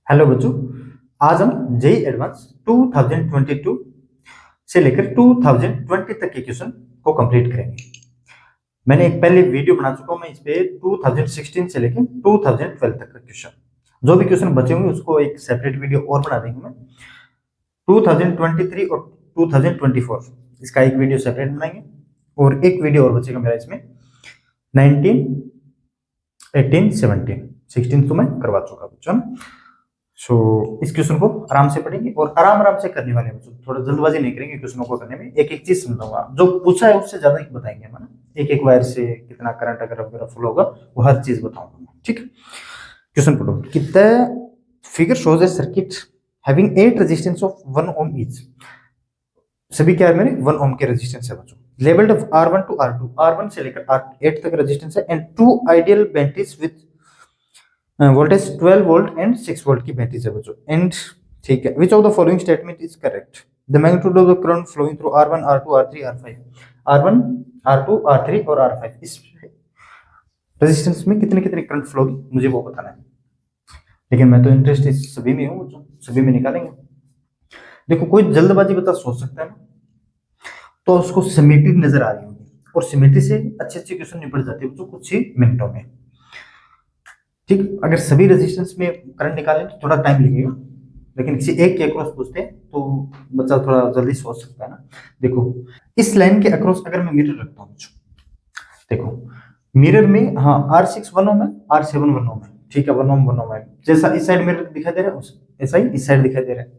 Hello बच्चों, आज हम जेई एडवांस 2022 से लेकर 2020 तक के क्वेश्चन को कंप्लीट करेंगे। मैंने एक पहले वीडियो बना चुका हूं मैं इस पे 2016 से लेकर 2012 तक का क्वेश्चन, जो भी क्वेश्चन बचे होंगे उसको एक सेपरेट वीडियो और बना देंगे मैं 2023 और 2024 इसका एक वीडियो सेपरेट बनाएंगे और एक वीडियो और बचेगा मेरा इसमें 19, 18, 17, 16 तो मैं करवा चुका बच्चों। सो इस क्वेश्चन को आराम से पढ़ेंगे और आराम से करने वाले बच्चों, थोड़ा जल्दबाजी नहीं करेंगे क्वेश्चनों को करने में। एक एक चीज समझाऊंगा, जो पूछा है उससे ज्यादा बताएंगे हम, एक एक वायर से कितना करंट अगर वगैरह फ्लो होगा वो हर चीज बताऊंगा। ठीक है, क्वेश्चन पढ़ो। कितना figure shows a circuit having 8 resistance of 1 ohm each. सभी क्या है मेरे 1 ओम के रेजिस्टेंस है बच्चों। Levelled R1 to R2, R1 से लेकर R8 तक रेजिस्टेंस है and 2 ideal batteries with voltage 12 volt and 6 volt की बैटरीज है बच्चों। एंड ठीक है, which of the following statement is correct. The magnitude of the current flowing through R1, R2, R3, R5, R1, R2, R3 और R5, इस resistance में कितने कितने करंट फ्लो होगी मुझे वो बताना है, लेकिन मैं तो इंटरेस्ट इस सभी में हूँ बच्चों, सभी में निकालेंगे। देखो, कोई जल्दबाजी बता सोच सकता है ना, तो उसको सिमेट्री नजर आ रही होगी और सिमेट्री से अच्छे अच्छे क्वेश्चन निपट जाते हैं बच्चों कुछ ही मिनटों में। ठीक, अगर सभी रेजिस्टेंस में करंट निकालें तो थोड़ा टाइम लगेगा, लेकिन किसी एक के अक्रॉस पूछते हैं तो बच्चा थोड़ा जल्दी सोच सकता है ना। देखो, इस लाइन के अक्रॉस अगर मैं मिरर रखता हूँ, देखो मिरर में हाँ R6 1 ओम है, R7 1 ओम है, ठीक है 1 ओम 1 ओम है। जैसा इस साइड मिरर दिखाई दे रहा है ऐसा ही इस साइड दिखाई दे रहा है,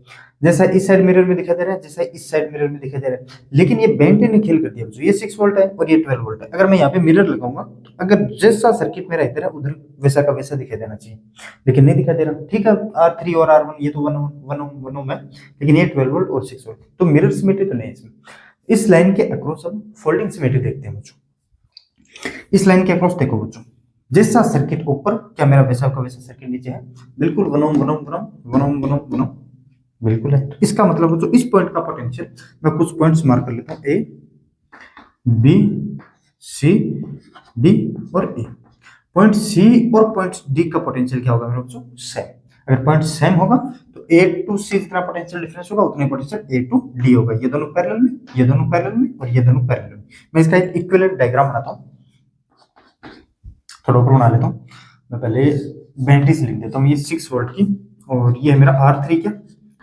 जैसा इस साइड मिरर में दिखाई दे रहा है जैसा इस साइड मिरर में दिखाई दे रहा है। लेकिन ये बेंटे ने खेल कर दिया, ये 6 वोल्ट है और ये 12 वोल्ट है। अगर मैं यहाँ पे मिरर लगाऊंगा तो अगर जैसा सर्किट मेरा इधर है उधर वैसा का वैसा दिखाई देना चाहिए, लेकिन नहीं दिखाई दे रहा। ठीक है, R3 और R1 ये तो 1 ओम है, लेकिन ये 12 वोल्ट और 6 वोल्ट, तो मिरर सिमेट्री तो नहीं है इसमें। इस लाइन के अक्रॉस हम फोल्डिंग सिमेट्री देखते हैं बच्चों। इस लाइन के अक्रॉस देखो बच्चों, जैसा सर्किट ऊपर क्या मेरा वैसा का वैसा सर्किट नीचे है, बिल्कुल 1 ओम 1 ओम 1 ओम 1 ओम 1 ओम 1 ओम बिल्कुल है। तो इसका मतलब बच्चों इस पॉइंट का पोटेंशियल मैं कुछ पॉइंट्स मार्क कर लेता हूं, ए बी सी डी और ए। पॉइंट सी और पॉइंट डी का पोटेंशियल क्या होगा मेरे बच्चों, सेम। अगर पॉइंट सेम होगा तो ए टू सी जितना पोटेंशियल डिफरेंस होगा उतने पोटेंशियल ए टू डी होगा। ये दोनों पैरेलल में, ये दोनों पैरेलल में और ये दोनों पैरेलल में। मैं इसका एक इक्विवेलेंट डायग्राम बनाता हूं, थोड़ा ऊपर बना लेता हूँ मैं। पहले बैटरीज लिख देता हूँ, ये 6 वोल्ट की और ये है मेरा R3 क्या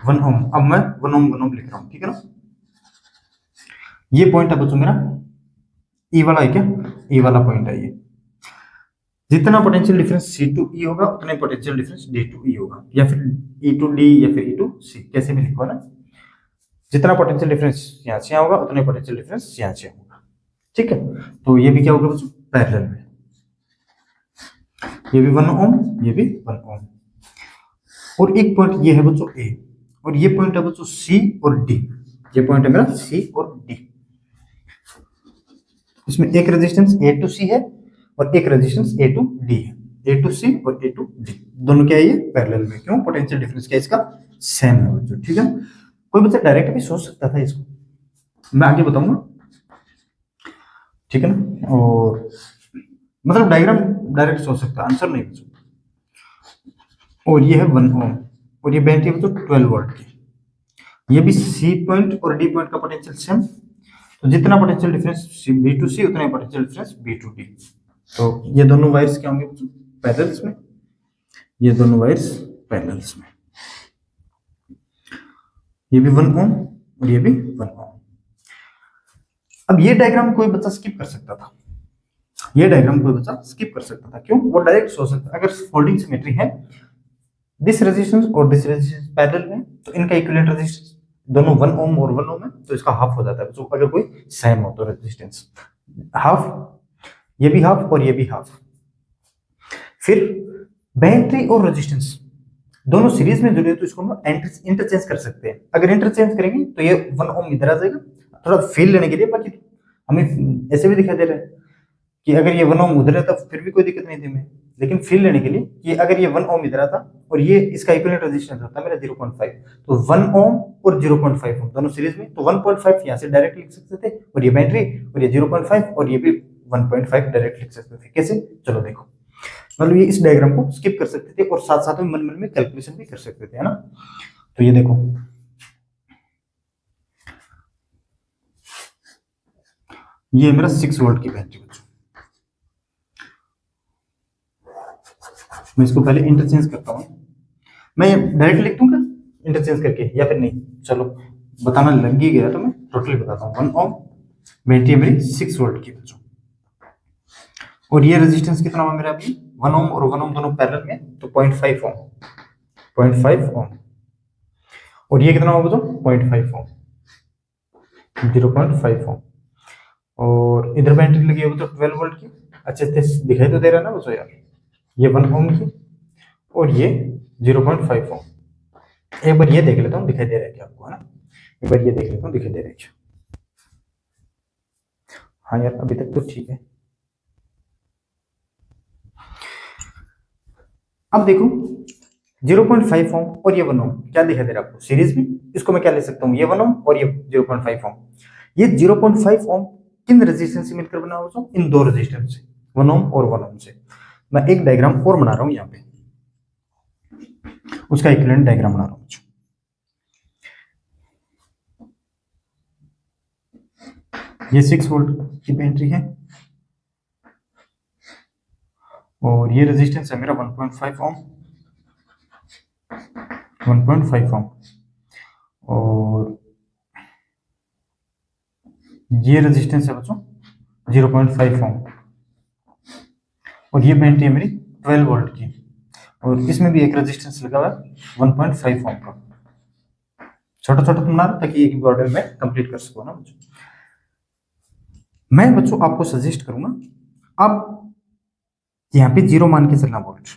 1 ओम। अब मैं 1 ओम 1 ओम लिख रहा हूँ, ठीक है ना। ये पॉइंट है बच्चों मेरा ई वाला है क्या, ई वाला पॉइंट है ये। जितना potential difference C to E होगा उतना potential difference D to E होगा, या फिर E टू D या फिर E टू C, कैसे भी लिखो ना। जितना पोटेंशियल डिफरेंस यहाँ से होगा उतना पोटेंशियल डिफरेंस यहाँ से होगा, ठीक है। तो ये भी क्या होगा बच्चों, पैरेलल में। ये भी 1 ओम, ये भी 1 ओम। और एक पॉइंट ये है बच्चों ए, और ये पॉइंट है बच्चों सी और डी। ये पॉइंट है मेरा सी और डी। इसमें एक रेजिस्टेंस ए टू सी है और एक रेजिस्टेंस ए टू डी है। ए टू सी और ए टू डी दोनों क्या है ये पैरेलल में। क्यों, पोटेंशियल डिफरेंस क्या इसका सेम है बच्चों, ठीक है। कोई बच्चा डायरेक्ट भी सोच सकता था इसको, मैं आगे बताऊंगा, ठीक है ना। और मतलब डायग्राम डायरेक्ट सोच सकता, आंसर नहीं बच्चों। और ये है 1 ओम और ये बैटरी है तो 12 वोल्ट की। ये भी सी पॉइंट और डी पॉइंट का पोटेंशियल सेम, तो जितना potential difference B to C उतना potential difference B to D. तो ये दोनों वायर्स क्या होंगे बच्चों, पैरेलल्स में। ये दोनों वायर्स पैरेलल्स में, ये भी 1 ओम और ये भी 1 ओम। अब ये डायग्राम कोई बच्चा स्किप कर सकता था, ये डायग्राम कोई बच्चा स्किप कर सकता था। क्यों, वो डायरेक्ट सोच सकता अगर फोल्डिंग सिमेट्री है, दिस रेजिस्टेंस और दिस रेजिस्टेंस पैरेलल में, तो इनका इक्विवेलेंट रेजिस्टेंस दोनों 1 ओम और 1 ओम है, तो इसका हाफ हो जाता है। तो अगर कोई सेम हो तो रेजिस्टेंस हाफ, ये भी हाफ और ये भी हाफ। फिर बैटरी और रेजिस्टेंस दोनों सीरीज में जुड़े हो तो इसको हम इंटरचेंज कर सकते हैं। अगर इंटरचेंज करेंगे तो ये 1 ओम इधर आ जाएगा, थोड़ा फील लेने के लिए। बाकी हमें ऐसे भी दिखाई दे रहा है कि अगर ये 1 ओम उधर रहता फिर भी कोई दिक्कत नहीं थी हमें, लेकिन फील लेने के लिए कि अगर ये 1 ओम इधर आता और ये इसका इक्विवेलेंट रेजिस्टेंस होता है मेरा 0.5, तो 1 ओम और 0.5 ओम दोनों सीरीज में, तो 1.5 यहाँ से डायरेक्ट लिख सकते थे और ये बैटरी, और ये 0.5 और ये भी 1.5 डायरेक्ट लिख सकते थे। कैसे, चलो देखो। मतलब ये इस डायग्राम को स्किप कर सकते थे और साथ साथ में मन मन में कैलकुलेशन भी कर सकते थे, है ना। तो ये देखो, ये मेरा 6 वोल्ट की बैटरी बच्चों। मैं इसको पहले इंटरचेंज करता हूँ, मैं डायरेक्ट लिख दूंगा इंटरचेंज करके या फिर नहीं, चलो बताना लग ही गया तो मैं टोटली बताता हूँ। 1 ओम बैटरी मेरी 6 वोल्ट की बच्चों, और ये रेजिस्टेंस कितना हुआ मेरा अभी 1 ओम और 1 ओम दोनों पैरेलल में, तो 0.5 ओम, 0.5 ओम। और ये कितना होगा बच्चों 0.5 ओम, 0.5 ओम। और इधर बैटरी लगी है तो 12 वोल्ट की, अच्छे से दिखाई तो दे रहा है ना बच्चों यार, ये 1 ओम की और ये 0.5 ओम। एक बार ये देख लेता हूँ दिखाई दे रहा है क्या आपको, है ना, एक बार ये देख लेता हूँ दिखाई दे रहा है क्या। हाँ यार अभी तक तो ठीक है। अब देखो 0.5 ओम और ये 1 ओम क्या दिखाई दे रहा है आपको सीरीज में, इसको मैं क्या ले सकता हूँ, ये 1 ओम और ये 0.5 ओम। ये 0.5 ओम किन रेजिस्टेंस से मिलकर बना हुआ, इन दो रेजिस्टेंस से, 1 ओम और 1 ओम से। मैं एक डायग्राम और बना रहा हूँ यहाँ पे, उसका इक्विवेलेंट डायग्राम बना रहा हूँ। ये 6 वोल्ट की बैटरी है और ये रेजिस्टेंस है मेरा 1.5 ओम, 1.5 ओम। और ये रेजिस्टेंस है बच्चों 0.5 ओम, और ये बैटरी है मेरी 12 वोल्ट की, और इसमें भी एक रेजिस्टेंस लगा हुआ है 1.5 ओम का। छोटा छोटा तुम ना, ताकि एक मॉडल में कंप्लीट कर सको ना बच्चों। मैं बच्चों आपको सजेस्ट करूंगा आप यहाँ पे 0 मान के चलना वोल्ट,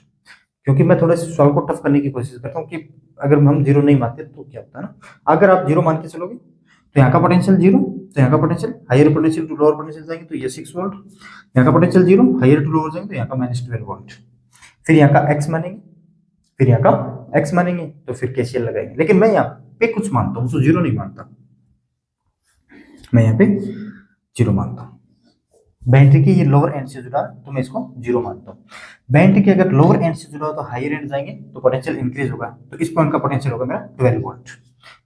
क्योंकि मैं थोड़ा सा सवाल को टफ करने की कोशिश करता हूँ कि अगर हम 0 नहीं मानते तो क्या होता है ना। अगर आप 0 मान के चलोगे तो यहाँ का पोटेंशियल 0, तो यहाँ का potential higher potential to lower potential जाएंगे तो ये 6 वोल्ट, यहाँ का पोटेंशियल 0 हायर टू लोअर जाएंगे तो यहाँ का -12 वोल्ट। फिर यहाँ का x मानेंगे, फिर यहाँ का x मानेंगे, तो फिर केसीएल लगाएंगे। लेकिन मैं यहाँ पे कुछ मानता हूँ, तो 0 नहीं मानता, मैं यहाँ पे 0 मानता हूँ। बैटरी की ये लोअर एंड से जुड़ा तो मैं इसको 0 मानता हूँ। बैटरी के अगर लोअर एंड से जुड़ा हो तो हायर एंड जाएंगे तो पोटेंशियल इंक्रीज होगा, तो इस पॉइंट का पोटेंशियल होगा मेरा 12 वोल्ट।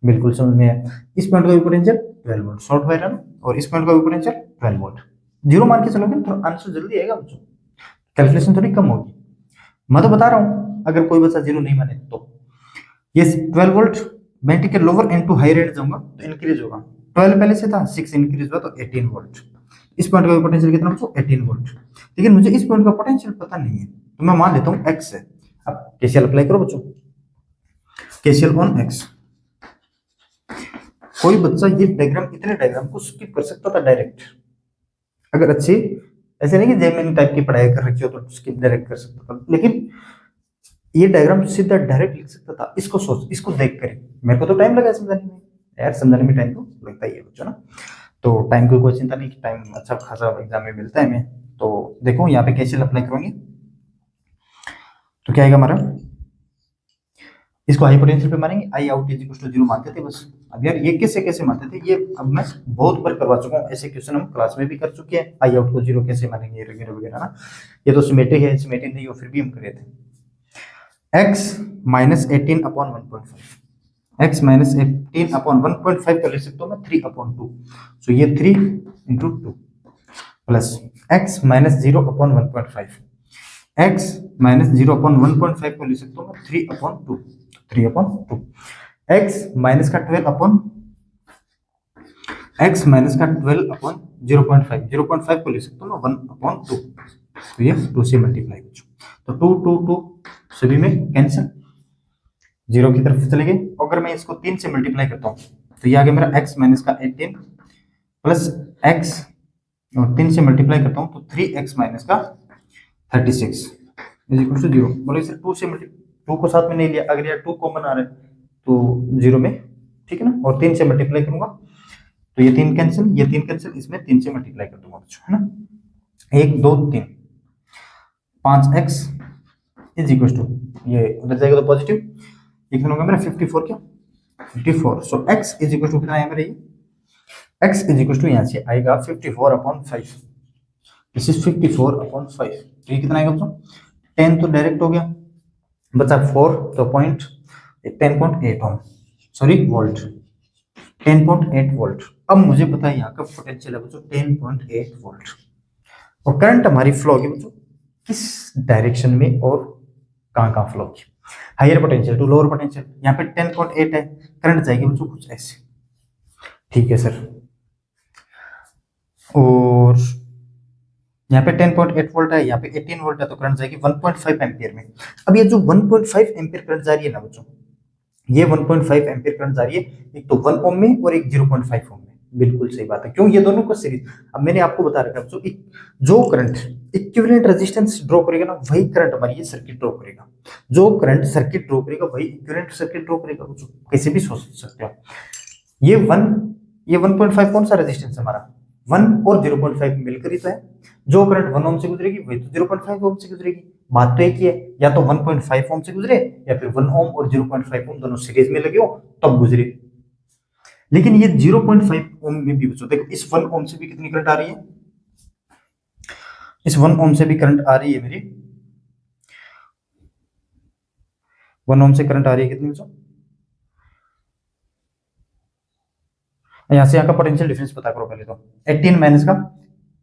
बिल्कुल समझ में आया, इस पॉइंट का भी पोटेंशियल 12 वोल्ट शॉर्ट वायर है, और इस पॉइंट का भी पोटेंशियल 12 वोल्ट। 0 मान के चलोगे तो आंसर जल्दी आएगा बच्चों, कैलकुलेशन थोड़ी कम होगी। मैं तो बता रहा हूँ अगर कोई बच्चा 0 नहीं माने तो ये 12 वोल्ट बैटरी के lower end to higher end जाऊंगा तो इंक्रीज होगा, 12 पहले से था 6 इंक्रीज हुआ तो 18 वोल्ट। इस पॉइंट का पोटेंशियल कितना बच्चों 18 वोल्ट। लेकिन मुझे इस पॉइंट का पोटेंशियल पता नहीं है तो मैं मान लेता हूँ x है। अब केसीएल अप्लाई करो बच्चों, केसीएल ऑन x। कोई बच्चा ये डायग्राम, इतने डायग्राम को स्किप कर सकता था डायरेक्ट, अगर अच्छी ऐसे नहीं कि जेमिनी टाइप की पढ़ाई कर रखी हो तो स्किप डायरेक्ट कर सकता था, लेकिन ये डायग्राम सीधा डायरेक्ट लिख सकता था। इसको सोच, इसको देख कर मेरे को तो टाइम लगा समझाने में यार, समझाने में टाइम तो लगता ही है बच्चों ना, तो टाइम की कोई चिंता नहीं कि टाइम अच्छा खासा एग्जाम में मिलता है हमें। तो देखो यहाँ पे कैसे अप्लाई करोगे तो क्या आएगा हमारा, इसको हाई पोटेंशियल पे मानेंगे, आई आउट इज इक्वल टू 0 मानते थे बस। अब यार ये कैसे कैसे मानते थे, ये अब मैं बहुत बार करवा चुका हूँ, ऐसे क्वेश्चन हम क्लास में भी कर चुके हैं। आई आउट को 0 कैसे मानेंगे वगैरह वगैरह ना, ये तो सिमेट्रिक है, सिमेट्रिक नहीं हो फिर भी हम करे थे। x minus 18 upon 1.5, x minus 18 upon 1.5 को लिख सकता हूँ मैं 3 अपॉन 2, सो ये 3 into 2 plus x minus 0 upon 1.5, x minus 0 upon 1.5 को लिख सकता हूँ मैं 3 अपॉन 2, 3 अपॉन 2, x माइनस का 12 अपॉन, x माइनस का 12 अपॉन 0.5, 0.5 को लिख सकता हूँ मैं 1 अपॉन 2, तो ये 2 से मल्टीप्लाई हो, तो 2 2 2 सभी में कैंसिल, 0 की तरफ चले गए। अगर मैं इसको 3 से मल्टीप्लाई करता हूँ तो ये आ गया मेरा x माइनस का 18 प्लस x, और 3 से मल्टीप्लाई करता हूँ तो 3x माइनस का 36 इज इक्वल टू 0। बोलो इसे 2 से मल्टीप्लाई, 2 को साथ में नहीं लिया, अगर यार 2 कॉमन आ रहा है तो 0 में, ठीक है ना, और 3 से मल्टीप्लाई करूंगा तो ये 3 कैंसिल, ये 3 कैंसिल, इसमें 3 से मल्टीप्लाई कर दूंगा बच्चों, है ना, 1 2 3, 5x इज इक्वल टू, ये उधर जाएगा तो पॉजिटिव, ये कितना होगा मेरा 54, क्या 54, सो x इज इक्वल टू कितना है मेरा, ये x इज इक्वल टू यहाँ से आएगा 54 अपॉन 5, दिस इज 54 अपॉन 5, तो ये कितना आएगा बच्चों 10 तो डायरेक्ट हो गया, बचा 4 तो 10.8 ओम, सॉरी वोल्ट, 10.8 वोल्ट। अब मुझे पता है यहाँ का पोटेंशियल है बच्चों 10.8 वोल्ट, और करंट हमारी फ्लो होगी बच्चों किस डायरेक्शन में और कहाँ कहाँ फ्लो होगी, higher potential to lower potential. यहाँ पे 10.8 है, करंट जाएगी बच्चों कुछ ऐसे, ठीक है सर। और यहाँ पे 10.8 वोल्ट है, यहाँ पे 18 वोल्ट है, तो करंट जाएगी 1.5 एम्पियर में। अब ये जो 1.5 एम्पियर करंट जा रही है ना बच्चों, ये 1.5 एम्पियर करंट जा रही है, एक तो 1 ओम में और एक 0.5 ओम में। बिल्कुल सही बात है, क्यों, ये दोनों को सीरीज। अब मैंने आपको बता रखा है जो करंट इक्विवेलेंट रेजिस्टेंस ड्रॉ करेगा ना, वही करंट हमारी ये सर्किट ड्रॉ करेगा। जो करंट सर्किट ड्रॉ करेगा वही इक्विवेलेंट सर्किट ड्रॉ करेगा। कैसे भी सोच सकते हो। ये 1.5 कौन सा रेजिस्टेंस है हमारा, 1 और 0.5 मिलकर ही तो है। जो करंट 1 ओम से गुजरेगी वही तो 0.5 ओम से गुजरेगी। बात तो एक ही है, या तो 1.5 ओम से गुजरे या फिर 1 ओम और 0.5 ओम दोनों सीरीज में लगे हो तब गुजरे। लेकिन ये 0.5 ओम में भी बच्चों देखो, इस 1 ओम से भी कितनी करंट आ रही है, इस 1 ओम से भी करंट आ रही है मेरी, 1 ओम से करंट आ रही है कितनी बच्चों, यहां से यहाँ का पोटेंशियल डिफरेंस पता करो पहले तो। 18 माइनस का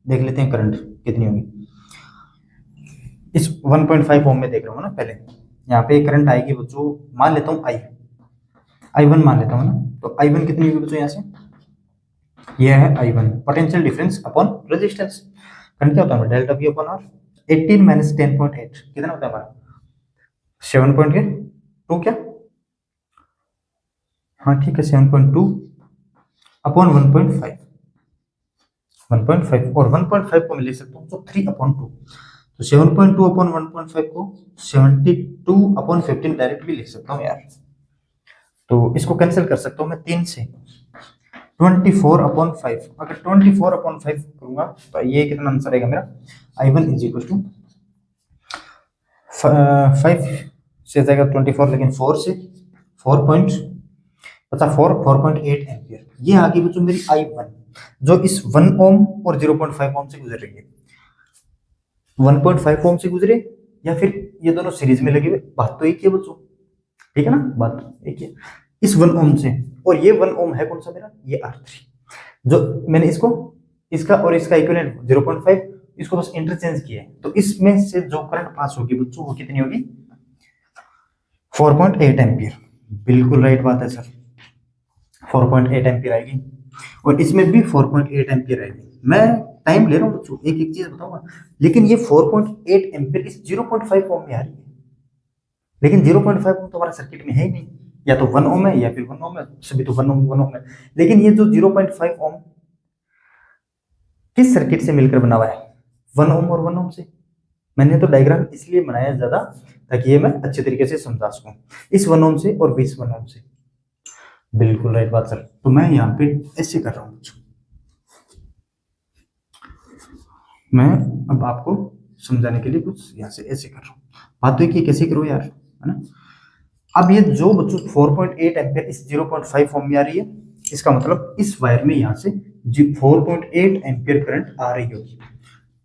देख लेते हैं करंट कितनी होगी। इस 1.5 ओम में देख रहा हूँ ना पहले, यहाँ पे करंट आएगी बच्चों, मान लेता हूँ I1 मान लेता हूँ ना, तो I1 कितनी होगी बच्चों, यहाँ से ये है I1, potential difference upon resistance. Current क्या होता है delta V upon R। 18 minus 10.8 कितना होता है हमारा 7.2 क्या, हाँ ठीक है 7.2 अपॉन 1.5 और 1.5 को मैं लिख सकता हूँ तो 3/2, तो 7.2 अपॉन 1.5 को 72 अपॉन 15 डायरेक्ट भी लिख सकता हूँ यार। तो इसको कैंसिल कर सकता हूँ मैं 3 से, 24/5। अगर 24/5 करूंगा तो ये कितना आंसर आएगा मेरा, I1 इज इक्वल टू 5 से जाएगा 24, लेकिन 4 से 4.8 एम्पियर। ये आ गई बच्चों मेरी I1, जो इस 1 ओम और 0.5 ओम से गुजर रही है। 1.5 ओम से गुजरे या फिर ये दोनों सीरीज में लगे हुए, बात तो एक ही है बच्चों, ठीक है ना, बात एक ही है। इस 1 ओम से, और ये 1 ओम है कौन सा मेरा, ये R3, जो मैंने इसका और इसका इक्विवेलेंट 0.5, इसको बस इंटरचेंज किया है, तो इसमें से जो करंट पास होगी बच्चों वो कितनी होगी 4.8 एम्पियर। बिल्कुल राइट बात है सर, 4.8 एम्पियर आएगी, और इसमें भी 4.8 एम्पियर आएगी। मैं टाइम ले रहा हूँ बच्चों, एक एक चीज बताऊंगा, लेकिन ये 4.8 एम्पियर इस 0.5 ओम में आ रही है, लेकिन 0.5 ओम तो हमारा सर्किट में है ही नहीं, या तो 1 ओम है या फिर 1 ओम है, सभी तो 1 ओम है। लेकिन ये जो 0.5 ओम किस सर्किट से मिलकर बना हुआ है, 1 ओम और 1 ओम से। मैंने तो डायग्राम इसलिए बनाया ज्यादा ताकि ये मैं अच्छे तरीके से समझा सकूं, इस 1 ओम से और 20 1 ओम से। बिल्कुल राइट बात सर, तो मैं यहाँ पे ऐसे कर रहा हूँ, मैं अब आपको समझाने के लिए कुछ यहाँ से ऐसे कर रहा हूँ, बात तो एक ही कैसे करो यार, है ना। अब ये जो बच्चों 4.8 एम्पियर इस 0.5 ओम में आ रही है, इसका मतलब इस वायर में यहाँ से 4.8 एम्पियर करंट आ रही होगी।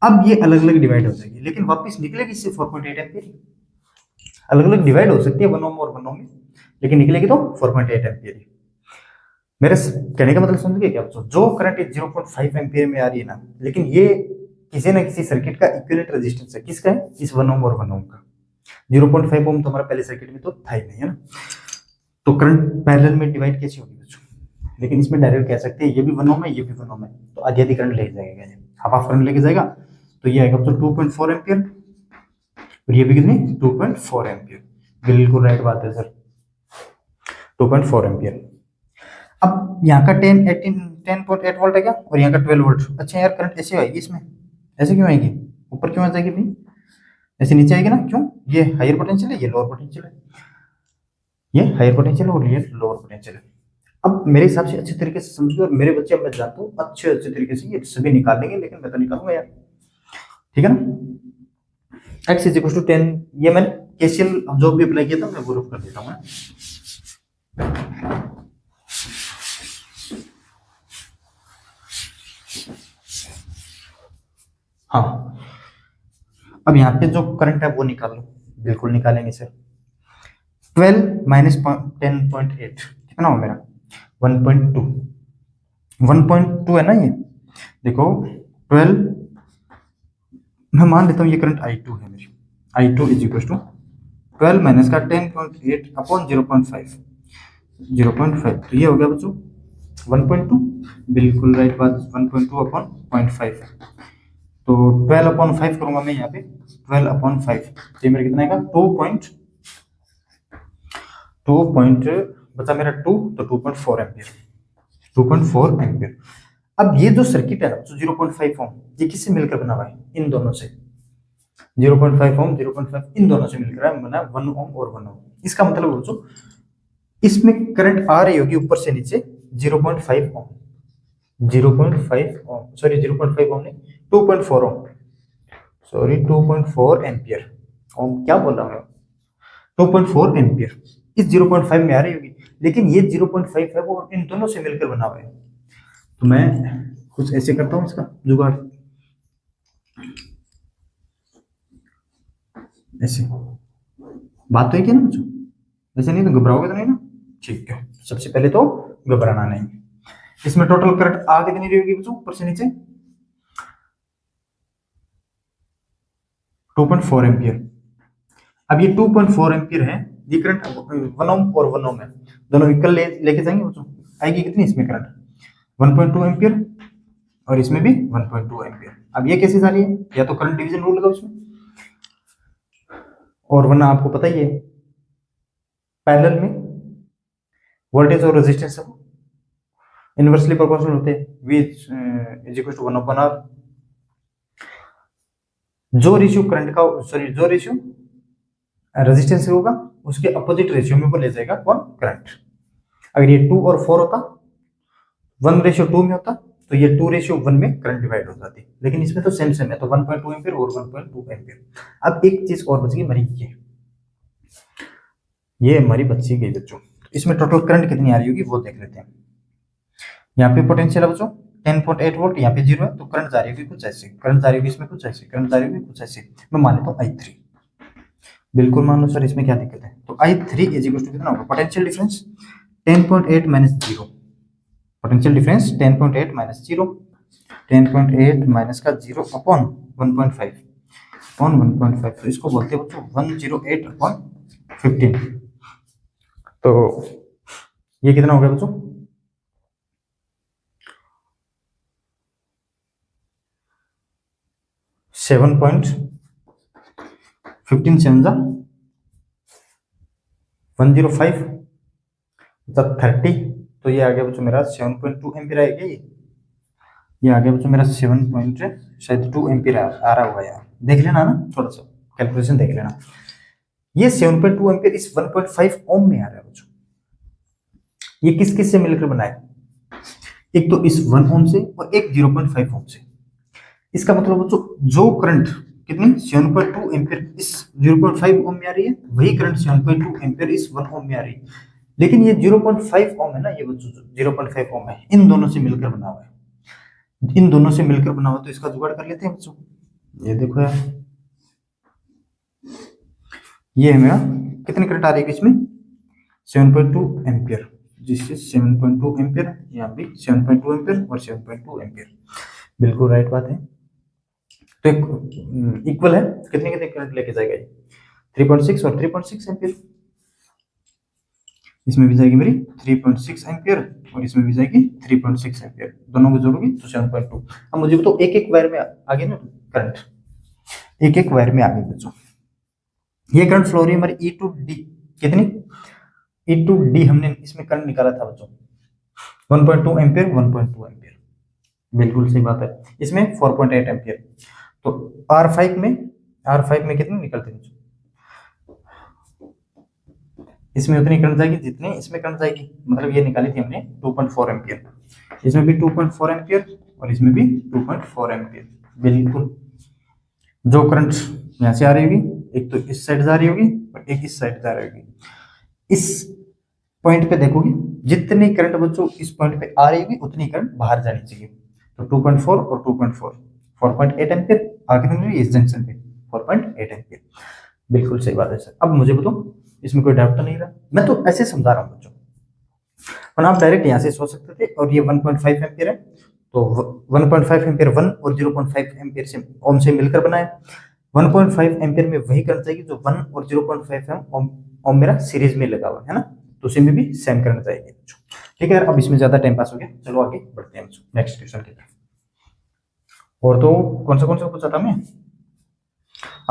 अब ये अलग अलग डिवाइड हो जाएगी, लेकिन वापस निकलेगी इससे 4.8 एम्पियर। अलग अलग डिवाइड हो सकती है 1 ओम और 1 ओम में, लेकिन निकलेगी तो 4.8 एम्पियर। मेरे कहने का मतलब समझ गए क्या बच्चों, जो करंट 0.5 एम्पियर में आ रही है ना, लेकिन ये किसी ना किसी सर्किट का इक्विवेलेंट रेजिस्टेंस है, किसका है, इस 1 ओम और 1 ओम का। 0.5 ओम तो हमारा पहले सर्किट में तो था ही नहीं, है ना, तो करंट पैरेलल में डिवाइड कैसे होगी बच्चों, लेकिन इसमें डायरेक्ट कह सकते हैं ये भी 1 ओम है ये भी 1 ओम है, तो आधी आधी करंट ले जाएगा, हाफ हाफ करंट लेके जाएगा, तो ये आएगा बच्चों 2.4 एम्पियर, और ये भी कितनी 2.4 एम्पियर। बिल्कुल राइट बात है सर, 2.4 एम्पियर। अब यहाँ का 10.8 वोल्ट है क्या, और यहाँ का 12 वोल्ट। अच्छा यार करंट ऐसे आएगी इसमें, ऐसे क्यों आएगी, ऊपर क्यों आ जाएगी भाई, ऐसे नीचे आएगी ना, क्यों, ये हायर पोटेंशियल है ये लोअर पोटेंशियल है, ये हायर पोटेंशियल और ये लोअर पोटेंशियल है। अब मेरे हिसाब से अच्छे तरीके से समझिए, और मेरे बच्चे अब मैं जानता हूँ अच्छे तरीके से ये सभी निकाल लेंगे, लेकिन मैं तो निकालूंगा यार, ठीक है ना। x इज इक्वल टू 10, ये मैंने केसीएल जो भी अप्लाई किया था मैं वो रूफ कर देता हूँ। हाँ अब यहाँ पे जो करंट है वो निकाल लो, बिल्कुल निकालेंगे इसे। 12 माइनस 10.8 कितना हो मेरा 1.2, 1.2 है ना ये। देखो 12, मैं मान लेता हूँ ये करंट I2 है मेरी, I2 is equal to 12 minus का 10.8 अपॉन 0.5, 0.5 तो ये हो गया बच्चों 1.2, बिल्कुल राइट बात, 1.2 अपॉन 0.5 तो 12 अपॉन 5 करूंगा मैं यहाँ पे, 12 अपॉन 5 तो ये मेरा कितना आएगा 2 बचा मेरा 2 तो 2.4 एम्पियर, 2.4 एम्पियर। अब ये जो सर्किट है ना 0.5 ओम, ये किससे मिलकर बना हुआ है, इन दोनों से, 0.5 ओम 0.5 इन दोनों से मिलकर बना 1 ओम और 1 ओम। इसका मतलब बच्चों इसमें करंट आ रही होगी ऊपर से नीचे 0.5 ओम, 0.5 ओम सॉरी 0.5 ओम नहीं 2.4 ओम, सॉरी 2.4 एम्पियर, ओम क्या बोल रहा हूँ 2.4 एम्पियर इस 0.5 में आ रही होगी, लेकिन ये 0.5 है वो इन दोनों से मिलकर बना हुआ है। तो मैं कुछ ऐसे करता हूँ इसका जुगाड़, ऐसे बात तो है क्या ना बच्चों, ऐसे नहीं तो घबराओगे तो नहीं ना, ठीक है। सबसे पहले तो घबराना नहीं। इसमें टोटल करंट आ कितनी रहेगी बच्चों ऊपर से नीचे 2.4 एम्पियर। अब ये 2.4 एम्पियर है, ये करंट 1 ओम और 1 ओम है, दोनों इक्वल लेके जाएंगे बच्चों, आएगी कितनी इसमें करंट 1.2 एम्पियर और इसमें भी 1.2 एम्पियर। अब ये कैसे जा रही है, या तो करंट डिवीजन रूल लगाओ इसमें, और वरना आपको पता ही है पैरेलल में वोल्टेज और रेजिस्टेंस इनवर्सली प्रोपोर्शनल होते हैं, V is equal to 1/R। जो रेशियो करंट का सॉरी जो रेशियो रेजिस्टेंस से होगा उसके अपोजिट रेशियो में वो ले जाएगा कौन करंट। अगर ये 2 और 4 होता 1:2 में होता तो ये 2:1 में करंट डिवाइड हो जाती, लेकिन इसमें तो सेम सेम है तो 1.2 एम्पियर और 1.2 एम्पियर। अब एक चीज और बच गई हमारी, ये हमारी बच्ची गई बच्चों, इसमें टोटल करंट कितनी आ रही होगी वो देख लेते हैं। यहाँ पे पोटेंशियल है बच्चों 10.8 वोल्ट, यहाँ पे 0 है तो करंट जा रही होगी कुछ ऐसे, करंट जा रही होगी इसमें कुछ ऐसे, करंट जा रही होगी कुछ ऐसे, मैं मान लेता हूँ I3, बिल्कुल मान लो सर इसमें क्या दिक्कत है। तो I3 इज इक्वल टू कितना होगा, potential difference 10.8 minus 0, potential difference 10.8 minus 0, 10.8 minus का 0 अपॉन 1.5 अपॉन 1.5, तो इसको बोलते हैं बच्चों 108 अपॉन 15। तो ये कितना हो गया बच्चों 7.15 7 105 मतलब 30, तो ये आ गया बच्चों मेरा 7.2 एम्पियर आएगा, ये आ गया बच्चों मेरा 7.2 एम्पियर आ रहा होगा यार, देख लेना ना थोड़ा सा कैलकुलेशन देख लेना। ये 7.2 एम्पियर इस 1.5 ओम में आ रहा है बच्चों, ये किस किस से मिलकर बना है, एक तो इस 1 ओम से और एक 0.5 ओम से। इसका मतलब बच्चों जो करंट कितनी 7.2 एम्पियर इस 0.5 ओम में आ रही है, वही करंट 7.2 एम्पियर इस 1 ओम में आ रही है, लेकिन ये 0.5 ओम है ना, ये बच्चों 0.5 ओम है, इन दोनों से मिलकर बना हुआ है, इन दोनों से मिलकर बना हुआ, तो इसका जुगाड़ कर लेते हैं बच्चों। ये देखो यार, ये है मेरा कितनी करंट आ रही है इसमें 7.2 एम्पियर, जिससे 7.2 एम्पियर, यहाँ भी 7.2 एम्पियर और 7.2 एम्पियर, बिल्कुल राइट बात है। तो एक इक्वल है, कितने कितने करंट लेके जाएगा ये 3.6 और 3.6 एम्पियर, इसमें भी जाएगी मेरी 3.6 एम्पियर और इसमें भी जाएगी 3.6 एम्पियर, दोनों को जोड़ोगी तो 7.2। अब मुझे तो एक एक वायर में आगे ना करंट, एक एक वायर में आगे बच्चों, ये करंट फ्लो रही है हमारी E टू D, कितनी E टू D हमने इसमें करंट निकाला था बच्चों 1.2 एम्पियर 1.2 एम्पियर, बिल्कुल सही बात है। इसमें 4.8 एम्पियर, तो R5 में कितनी निकलती है, इसमें उतनी करंट जाएगी जितनी इसमें करंट जाएगी, मतलब ये निकाली थी हमने 2.4 एम्पियर, इसमें भी 2.4 एम्पियर और इसमें भी 2.4 एम्पियर, बिल्कुल जो करंट यहाँ से आ रही होगी एक तो इस साइड जा रही होगी और एक इस साइड जा रही होगी, इस पॉइंट पे देखोगे जितनी करंट बच्चों इस पॉइंट पे आ रही होगी उतनी करंट बाहर जानी चाहिए, तो 2.4 और 2.4 4.8 एम्पियर आगे इस जंक्शन पे 4.8 एम्पियर। बिल्कुल सही बात है सर। अब मुझे बताओ, इसमें कोई डाउट तो नहीं रहा? मैं तो ऐसे समझा रहा हूँ बच्चों, और आप डायरेक्ट यहाँ से सोच सकते थे। और ये 1.5 एम्पियर है, तो 1.5 एम्पियर 1 और 0.5 एम्पियर से ओम से मिलकर बना है। 1.5 एम्पियर में वही करंट जाएगी जो 1 और 0.5 ओम मेरा सीरीज में लगा हुआ है ना, तो उसी में भी सेम करंट जाएगी। ठीक है यार, अब इसमें ज्यादा टाइम पास हो गया, चलो आगे बढ़ते हैं नेक्स्ट क्वेश्चन की तरफ। और तो कौन सा पूछा था मैं?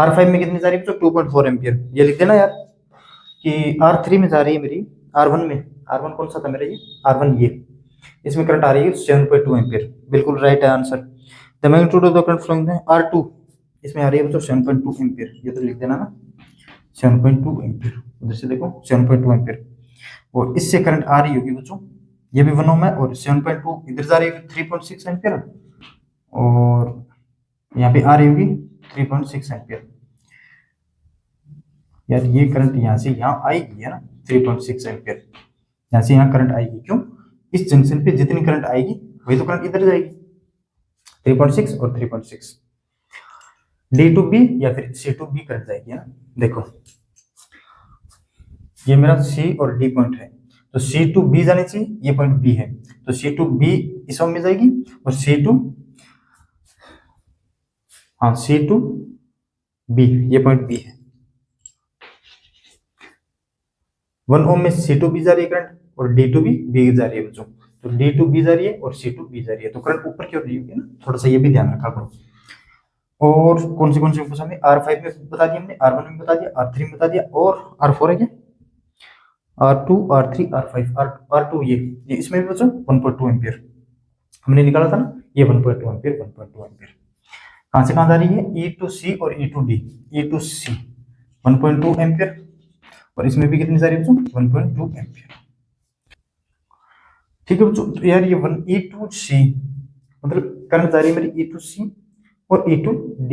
R5 में कितनी जा रही है? 2.4 एम्पियर। ये लिख देना यार कि R3 में जा रही है मेरी, R1 में, R1 कौन सा था मेरा? ये R1, ये इसमें करंट आ रही है 7.2 एम्पियर। बिल्कुल राइट है answer. The magnitude of the current flowing R2, इसमें आ रही है बच्चों 7.2 एम्पियर। ये तो लिख देना ना, 7.2 एम्पियर। उधर से देखो 7.2 एम्पियर, और इससे करंट आ रही होगी बच्चों, ये भी 1 ओम है, और 7.2 इधर जा रही है 3.6 एम्पियर, और यहाँ पे आ रही होगी 3.6 एम्पियर। यार ये करंट यहाँ से यहाँ आएगी है ना, 3.6 एम्पियर यहाँ से यहाँ करंट आएगी। क्यों? इस जंक्शन पे जितनी करंट आएगी वही तो करंट इधर जाएगी, 3.6 और 3.6। डी टू बी या फिर सी टू बी करंट जाएगी ना। देखो ये मेरा सी और डी पॉइंट है, तो सी टू बी जानी चाहिए, ये पॉइंट बी है, तो सी टू बी इस ओम में जाएगी, और सी टू बी ये पॉइंट बी है। 1 ओम में सी टू बी जा रही है करंट, और डी टू बी जा रही है बच्चों, तो डी टू बी जा रही है और सी टू बी जा रही है, तो करंट ऊपर की ओर रही होगी ना, थोड़ा सा ये भी ध्यान रखा करो। और कौन से पूछा हमने? R5 में बता दिया हमने, R1 में बता दिया, R3 में बता दिया, और R4 है क्या? R2, R3, R5, R2 ये इसमें भी बच्चों 1.2 एम्पियर हमने निकाला था ना, ये 1.2 एम्पियर, 1.2 एम्पियर कहां से कहां जा रही है? E टू C और E to D। E to C 1.2 ampere, और इसमें भी कितनी जा रही है बच्चों? 1.2 एम्पियर। ठीक है बच्चों, तो यार ये E टू C मतलब करंट जा रही है मेरी E टू C और E to D,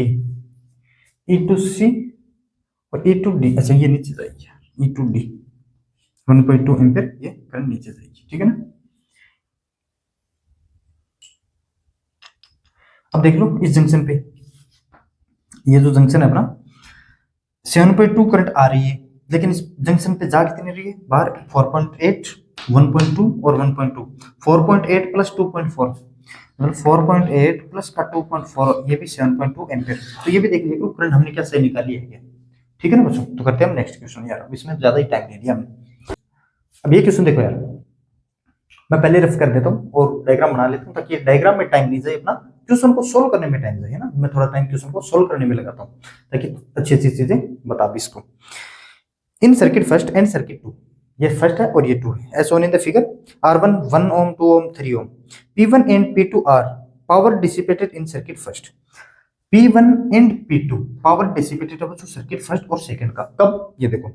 E to C और E टू D। अच्छा ये नीचे जाएगी, E टू D 1.2 एम्पियर, ये करंट नीचे जाएगी। ठीक है ना। अब देख लो इस जंक्शन पे, ये जो जंक्शन है अपना, 7.2 करंट आ रही है, लेकिन इस जंक्शन पे जा कितनी रही है बाहर? 4.8, 1.2 और 1.2, 4.8 प्लस 2.4 मतलब 4.8 प्लस का 2.4, ये भी 7.2 एम्पियर। तो ये भी देख लीजिए करंट हमने क्या सही निकाली है। ठीक है ना बच्चों, तो करते हैं हम नेक्स्ट क्वेश्चन। यार अब इसमें ज्यादा ही टाइम ले लिया हमने। अब ये क्वेश्चन देखो यार, मैं पहले रफ कर देता हूँ और डायग्राम बना लेता हूँ, ताकि डायग्राम में टाइम नहीं जाए, अपना क्वेश्चन को सोल्व करने में टाइम जाए ना। मैं थोड़ा टाइम क्वेश्चन को सोल्व करने में लगाता हूँ, ताकि अच्छी अच्छी चीजें बता भी इसको। In circuit first and circuit two, ये फर्स्ट है और ये टू है, as shown in the figure. R1 1 ohm, 2 ohm, 3 ohm, P1 and P2 are power dissipated in circuit first. P1 and P2 power dissipated है बच्चों circuit first और second का। कब? ये देखो,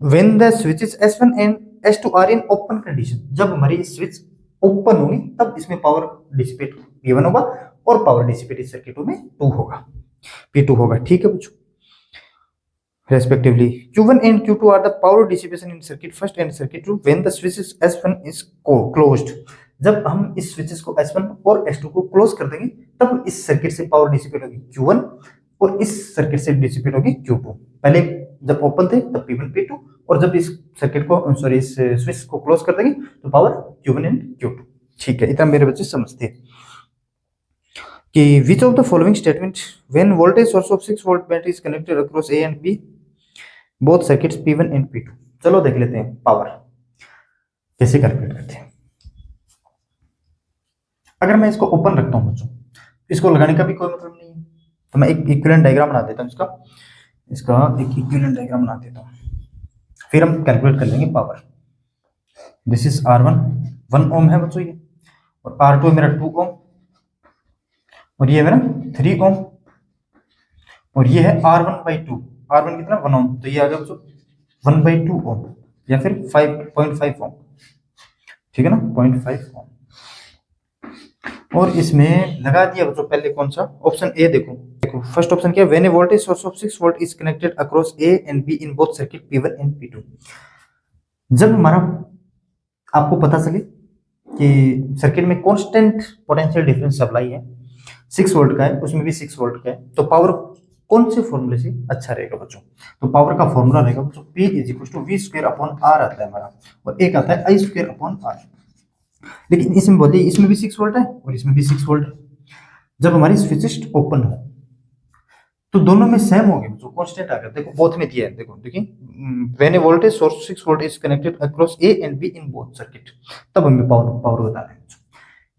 when the switches S1 and S2 are in open condition, जब हमारी switch open होगी तब इसमें पावर डिसिपेट P1 होगा, और पावर डिसिपेट इस सर्किट में 2 होगा, P2 होगा। ठीक है बच्चों, respectively Q1 and Q2 are the power dissipation in circuit first and circuit 2 when the switches S1 is closed। जब हम इस स्विचेस को S1 और S2 को क्लोज कर देंगे तब इस सर्किट से पावर डिसिपेट होगी Q1, और इस सर्किट से डिसिपेट होगी Q2। पहले जब ओपन थे तब P1 P2, और जब इस सर्किट को सॉरी इस स्विच को क्लोज कर देंगे तो पावर Q1 एंड Q2। ठीक है, इतना मेरे बच्चे समझते हैं कि which of the following statement when voltage source of 6 volt battery is connected across A and B both circuits P1 and P2। चलो देख लेते हैं पावर कैसे कैलकुलेट करते हैं। अगर मैं इसको ओपन रखता हूं बच्चों, इसको लगाने का भी कोई मतलब नहीं है, तो मैं एक इक्विवेलेंट डायग्राम बना देता हूं, इसका एक इक्विवेलेंट डायग्राम बना देता हूं, फिर हम कैलकुलेट कर लेंगे पावर। दिस इज R1 1 ओम है बच्चों ये, और R2 मेरा 2 ओम, और ये मेरा 3 ओम, और ये है R1/2। R1 कितना? 1 ओम, तो ये आ गया बच्चों 1/2 ओम या फिर 5.5 ओम। ठीक है ना, 0.5 ओम। और इसमें लगा दिया बच्चों पहले कौन सा? Option A. देखो फर्स्ट ऑप्शन क्या है? When A voltage source of 6 volt is connected across A and be in both circuit P1 and P2। जब हमारा आपको पता चले कि सर्किट में कांस्टेंट पोटेंशियल डिफरेंस सप्लाई है, 6 वोल्ट का है, उसमें भी 6 वोल्ट का है, तो पावर कौन से फॉर्मूले से अच्छा रहेगा बच्चों? तो पावर का फॉर्मूला रहेगा बच्चों P is equal to V square upon R आता है हमारा, और एक आता है आई स्क्वायर अपॉन आर। लेकिन इसमें बोलिए इसमें भी 6 वोल्ट है और इसमें भी 6 वोल्ट है। जब हमारी स्विचेस ओपन हो तो दोनों में सेम हो गए, जो कांस्टेंट आ गया। देखो बोथ में दिया है, देखो देखिए, when A voltage source 6 volt is connected across A and be in both circuit, तब हमें पावर बता रहे हैं।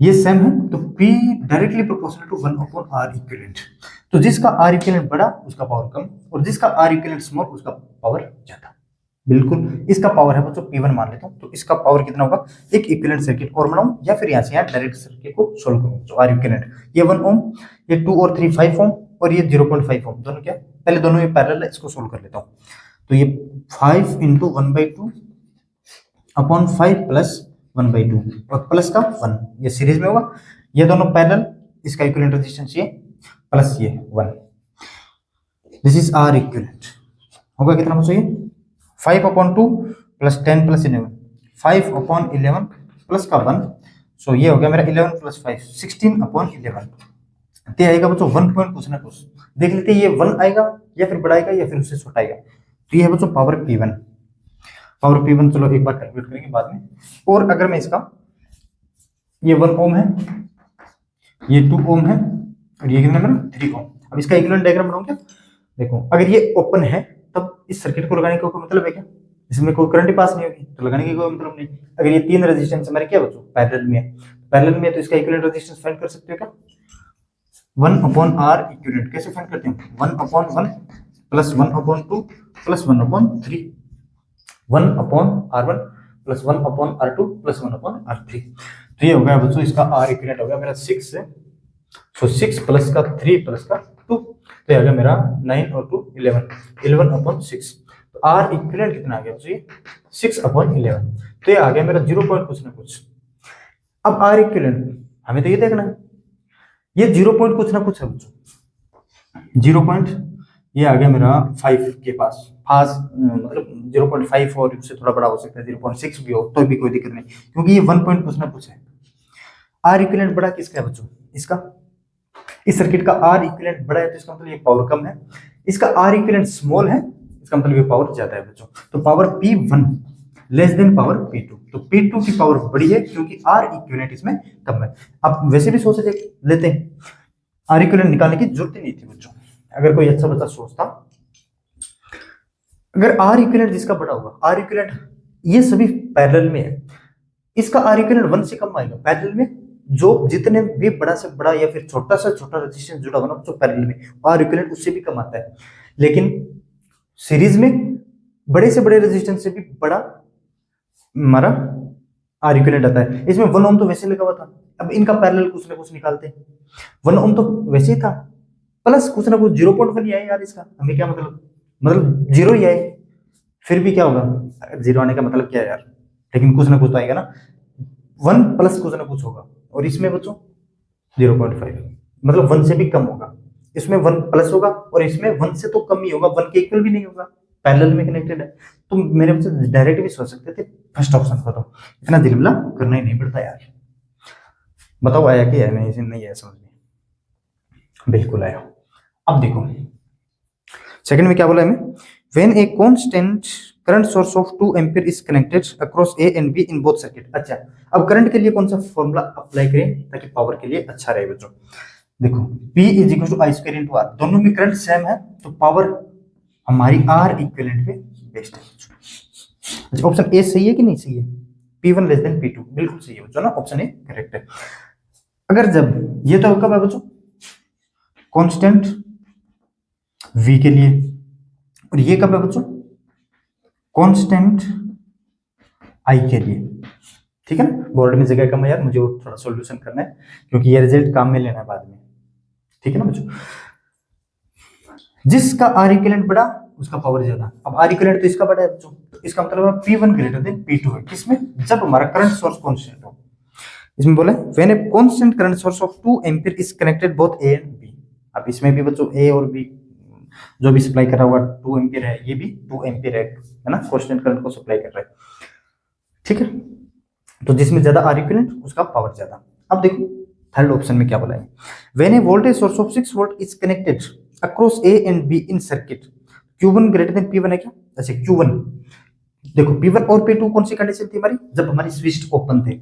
ये सेम है तो P directly proportional to 1 upon R equivalent. तो जिसका R इक्विवेलेंट बड़ा उसका पावर कम, और जिसका R इक्विवेलेंट स्मॉल उसका पावर ज्यादा। बिल्कुल, इसका पावर है बच्चों P1 मान लेता हूं, तो इसका पावर कितना होगा? एक इक्विवेलेंट सर्किट और बनाऊं या फिर यहां से यहां डायरेक्ट सर्किट को सोल्व करूं। जो R इक्विवेलेंट, ये 1 ओम, ये 2 और 3 5 ओम, और ये 0.5 ओम, दोनों क्या, पहले दोनों ये पैरेलल है, इसको सोल्व कर लेता हूं। तो ये 5 इंटू 1/2 अपॉन 5 प्लस 1/2 और प्लस का 1, ये सीरीज में होगा, ये दोनों पैरेलल, इसका इक्विवेलेंट रेजिस्टेंस ये प्लस ये 1, दिस इज आर इक्विवेलेंट। होगा कितना बच्चों? ये 5 upon 2 plus 10 plus 11, 5 upon 11 plus का 1, सो ये हो गया मेरा 11 प्लस 5 16 अपॉन 11। तो आएगा बच्चों 1 पॉइंट कुछ ना कुछ, देख लेते हैं ये 1 आएगा या फिर बड़ा आएगा या फिर उससे छोटा आएगा। तो ये है बच्चों पावर P1। पावर P1 चलो एक बार कैलकुलेट करेंगे बाद में। और अगर मैं इसका, ये 1 ओम है, ये 2 ओम है, और ये कितना मेरा 3 ओम। अब इसका इक्विवेलेंट डायग्राम बनाऊं क्या? देखो, अगर ये ओपन है तब इस सर्किट को लगाने का कोई मतलब है क्या? इसमें कोई करंट पास नहीं होगी, तो लगाने की कोई मतलब नहीं। अगर ये 3 रेजिस्टेंस हमारे क्या बच्चों पैरेलल में है, पैरेलल में, तो इसका इक्विवेलेंट रेजिस्टेंस फाइंड कर सकते हो क्या? 1 अपॉन आर इक्विवेलेंट कैसे फाइंड करते हैं? 1 upon 1 plus 1 upon 2 plus 1 upon 3, 1 upon R1 plus 1 upon R2 plus 1 upon R3। तो ये हो गया बच्चों इसका R इक्विवेलेंट हो गया मेरा 6 है, सो 6 प्लस का 3 प्लस का 2, तो ये आ गया मेरा 9 और 2 11, 11 अपॉन 6। तो R इक्विवेलेंट कितना आ गया बच्चों? ये 6 अपॉन 11, तो ये आ गया मेरा 0 पॉइंट कुछ ना कुछ। अब R इक्विवेलेंट हमें तो ये देखना है, ये 0 पॉइंट कुछ ना कुछ है बच्चों, 0 पॉइंट ये आ गया मेरा 5 के पास, मतलब 0.5 और उससे थोड़ा बड़ा हो सकता है, 0.6 भी हो तो भी कोई दिक्कत नहीं, क्योंकि ये 1 पॉइंट कुछ ना कुछ है। आर इक्विवेलेंट बड़ा किसका है बच्चों? इसका। इस सर्किट का आर इक्विवेलेंट बड़ा है तो इसका मतलब ये पावर कम है। इसका आर इक्विवेलेंट स्मॉल है, इसका मतलब ये पावर ज्यादा है बच्चों। तो power P1 less than power P2, तो P2 की पावर बड़ी है क्योंकि आर इक्विवेलेंट इसमें कम है। आप वैसे भी सोच लेते हैं, आर इक्विवेलेंट निकालने की जरूरत ही नहीं थी बच्चों, अगर कोई अच्छा बच्चा सोचता। अगर आर इक्विवेलेंट जिसका बड़ा होगा, आर इक्विवेलेंट ये सभी पैरेलल में है, इसका आर इक्विवेलेंट 1 से कम आएगा पैरेलल में। जो जितने भी बड़ा से बड़ा या फिर छोटा से छोटा रेजिस्टेंस जुड़ा हुआ तो पैरेलल में आर इक्विवेलेंट उससे भी कम आता है। लेकिन सीरीज में बड़े से बड़े रेजिस्टेंस से भी बड़ा हमारा आर इक्विवेलेंट आता है। इसमें 1 ओम तो वैसे लगा हुआ था, अब इनका पैरेलल कुछ ना कुछ निकालते हैं। 1 ओम तो वैसे ही था, प्लस कुछ ना कुछ 0.1 ही आए यार, इसका हमें क्या मतलब 0 ही आए, फिर भी क्या होगा, 0 आने का मतलब क्या है यार, लेकिन कुछ ना कुछ तो आएगा ना, 1 प्लस कुछ ना कुछ होगा। और इसमें बच्चों 0.5 मतलब 1 से भी कम होगा, इसमें 1 प्लस होगा और इसमें 1 से तो कम ही होगा, 1 के इक्वल भी नहीं होगा, पैरेलल में कनेक्टेड है। तो मेरे बच्चे डायरेक्ट भी सोच सकते थे फर्स्ट ऑप्शन को, तो इतना दिलमिला करना ही नहीं पड़ता यार। बताओ आया कि है नहीं? नहीं आया समझ में? बिल्कुल आया। अब देखो सेकंड में क्या बोला हमें, when a constant current source of 2 ampere is connected across A and be in both circuit. अच्छा, अब करंट के लिए कौन सा फॉर्मूला अप्लाई करें ताकि पावर के लिए अच्छा रहे बच्चों? देखो P is equal to I square into R, दोनों में करंट सेम है तो पावर हमारी आर इक्विवेलेंट पे बेस्ड है। अच्छा, ऑप्शन ए सही है कि नहीं सही है? P1 लेस देन P2 बिल्कुल सही है बच्चों ना, ऑप्शन ए करेक्ट है। अगर जब ये तो कब है बच्चों? कांस्टेंट V के लिए, और ये कब है बच्चों? कांस्टेंट I के लिए। ठीक है ना, बोर्ड में जगह कम है यार, मुझे वो थोड़ा सॉल्यूशन करना है क्योंकि ये रिजल्ट काम में लेना है बाद में। ठीक है ना बच्चों, जिसका आर इक्विवेलेंट बड़ा उसका पावर ज्यादा। अब आर इक्विवेलेंट तो इसका बड़ा है बच्चों, तो इसका मतलब है P1 ग्रेटर देन P2 है। किसमें? जब हमारा करंट सोर्स कांस्टेंट हो। इसमें बोला when a constant current source of 2 ampere is connected both A and B. अब इसमें भी बच्चों ए और बी जो भी सप्लाई कर रहा हुआ 2 एम्पीयर है, ये भी 2 एम्पीयर है ना, कांस्टेंट करंट को सप्लाई कर रहा है। ठीक है, तो जिसमें ज्यादा आर इक्विवेलेंट उसका पावर ज्यादा। अब देखो थर्ड ऑप्शन में क्या बोला है, when A voltage source of 6 volt is connected across A and be in circuit, Q1 greater than P1 है क्या? अच्छा Q1, देखो P1 और P2 कौन सी कंडीशन थी हमारी, जब हमारी स्विच ओपन थे।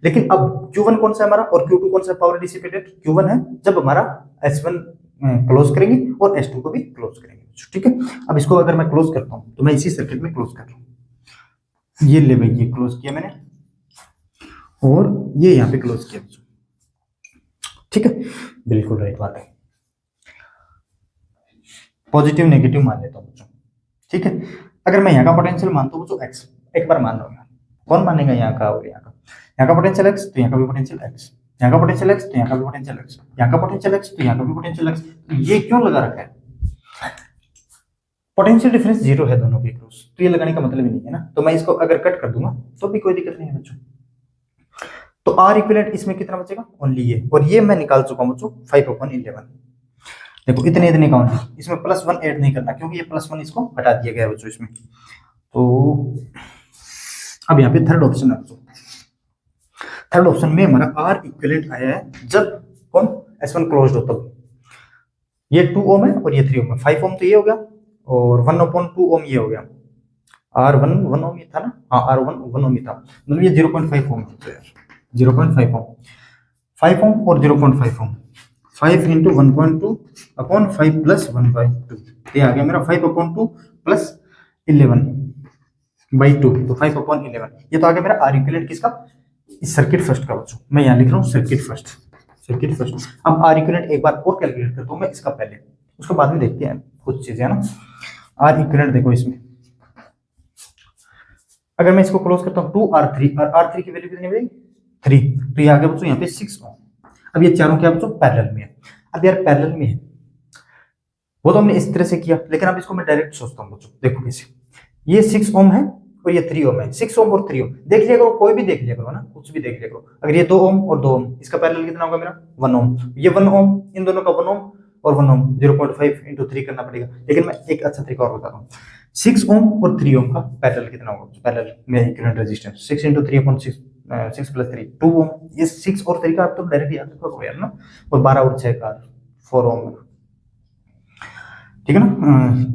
लेकिन अब Q1 कौन सा है हमारा और Q2 कौन सा पावर डिसिपेटेड? Q1 है जब हमारा S1 क्लोज करेंगे और S2 को भी क्लोज करेंगे, ठीक है। अब इसको अगर मैं क्लोज करता हूं तो मैं इसी सर्किट में क्लोज कर रहा हूं, ये ले भाई, ये क्लोज किया मैंने और ये यहां पे क्लोज किया, ठीक है, बिल्कुल राइट बात है। पॉजिटिव नेगेटिव मान लेता हूं बच्चों, ठीक है। अगर मैं यहाँ का पोटेंशियल मानता हूँ बच्चों एक्स, एक बार मान लो, कौन मानेगा यहाँ का और यहाँ का पोटेंशियल एक्स, तो यहाँ का भी पोटेंशियल एक्स, यहाँ का पोटेंशियल एक्स तो यहाँ का भी पोटेंशियल एक्स, यहाँ का पोटेंशियल एक्स तो यहाँ का भी पोटेंशियल एक्स, ये क्यों लगा रखा है? पोटेंशियल डिफरेंस जीरो है दोनों के क्रॉस, तो ये लगाने का मतलब ही नहीं है ना। तो मैं इसको अगर कट कर दूंगा तो भी कोई दिक्कत नहीं है बच्चों। तो आर इक्विवेलेंट इसमें कितना बचेगा? ओनली ये, और ये मैं निकाल चुका हूं बच्चों 5/11। देखो इतने इतने का ओनली, इसमें +1 ऐड नहीं करना क्योंकि ये +1 इसको हटा दिया गया है बच्चों इसमें। तो अब यहाँ पे थर्ड ऑप्शन है बच्चों, थर्ड ऑप्शन में हमारा आर इक्विवेलेंट आया है जब कौन S1 क्लोज्ड हो तब। ये 2 ओम है और ये 3 ओम है, 5 ओम तो ये हो गया और 1/2 ओम ये हो गया। R1 1 ओम ये था ना, हाँ R1 1 ओम ही था, मतलब ये 0.5 ओम है यार, 0.5 ओम, 5 ओम और 0.5 ओम, 5 × 1.2 अपॉन 5 + 1/2, ये आ गया मेरा 5/2 + 11/2, तो 5/11, ये तो आ गया मेरा आर इक्विवेलेंट किसका? इस सर्किट फर्स्ट का बच्चों, मैं यहाँ लिख रहा हूँ सर्किट फर्स्ट, सर्किट फर्स्ट। अब आर इक्विवेलेंट एक बार और कैलकुलेट करता हूँ मैं इसका पहले, उसके बाद में देखते हैं कुछ चीजें है ना। आर इक्विवेलेंट देखो इसमें, अगर मैं इसको क्लोज करता हूँ 2R3 और R3 की वैल्यू कितनी बनेगी 3, तो ये आ गया बच्चों यहाँ पे 6 ओम। अब ये चारों क्या बच्चों पैरेलल में है। अब यार पैरेलल में है वो तो हमने इस तरह से किया, लेकिन अब इसको मैं डायरेक्ट सोचता हूँ बच्चों, देखो कैसे, ये 6 ओम है और ये 3 ओम है, 6 ओम और 3 ओम देख लिया करो, कोई भी देख लिया करो ना, कुछ भी देख लिया करो। अगर ये 2 ओम और 2 ओम, इसका पैरेलल कितना होगा मेरा 1 ओम, ये 1 ओम, इन दोनों का 1 ओम और 1 ओम, 0.5 × 3 करना पड़ेगा। लेकिन मैं एक अच्छा तरीका और बता रहा हूँ, 6 ओम और 3 ओम का पैरेलल कितना होगा, पैरेलल में इक्विवेलेंट रेजिस्टेंस 6 × 3/6, 6 + 3 2 ओम, ये 6 और 3 का आप तो डायरेक्ट याद रखो यार ना, और 12 और 6 का 4 ओम, ठीक है ना।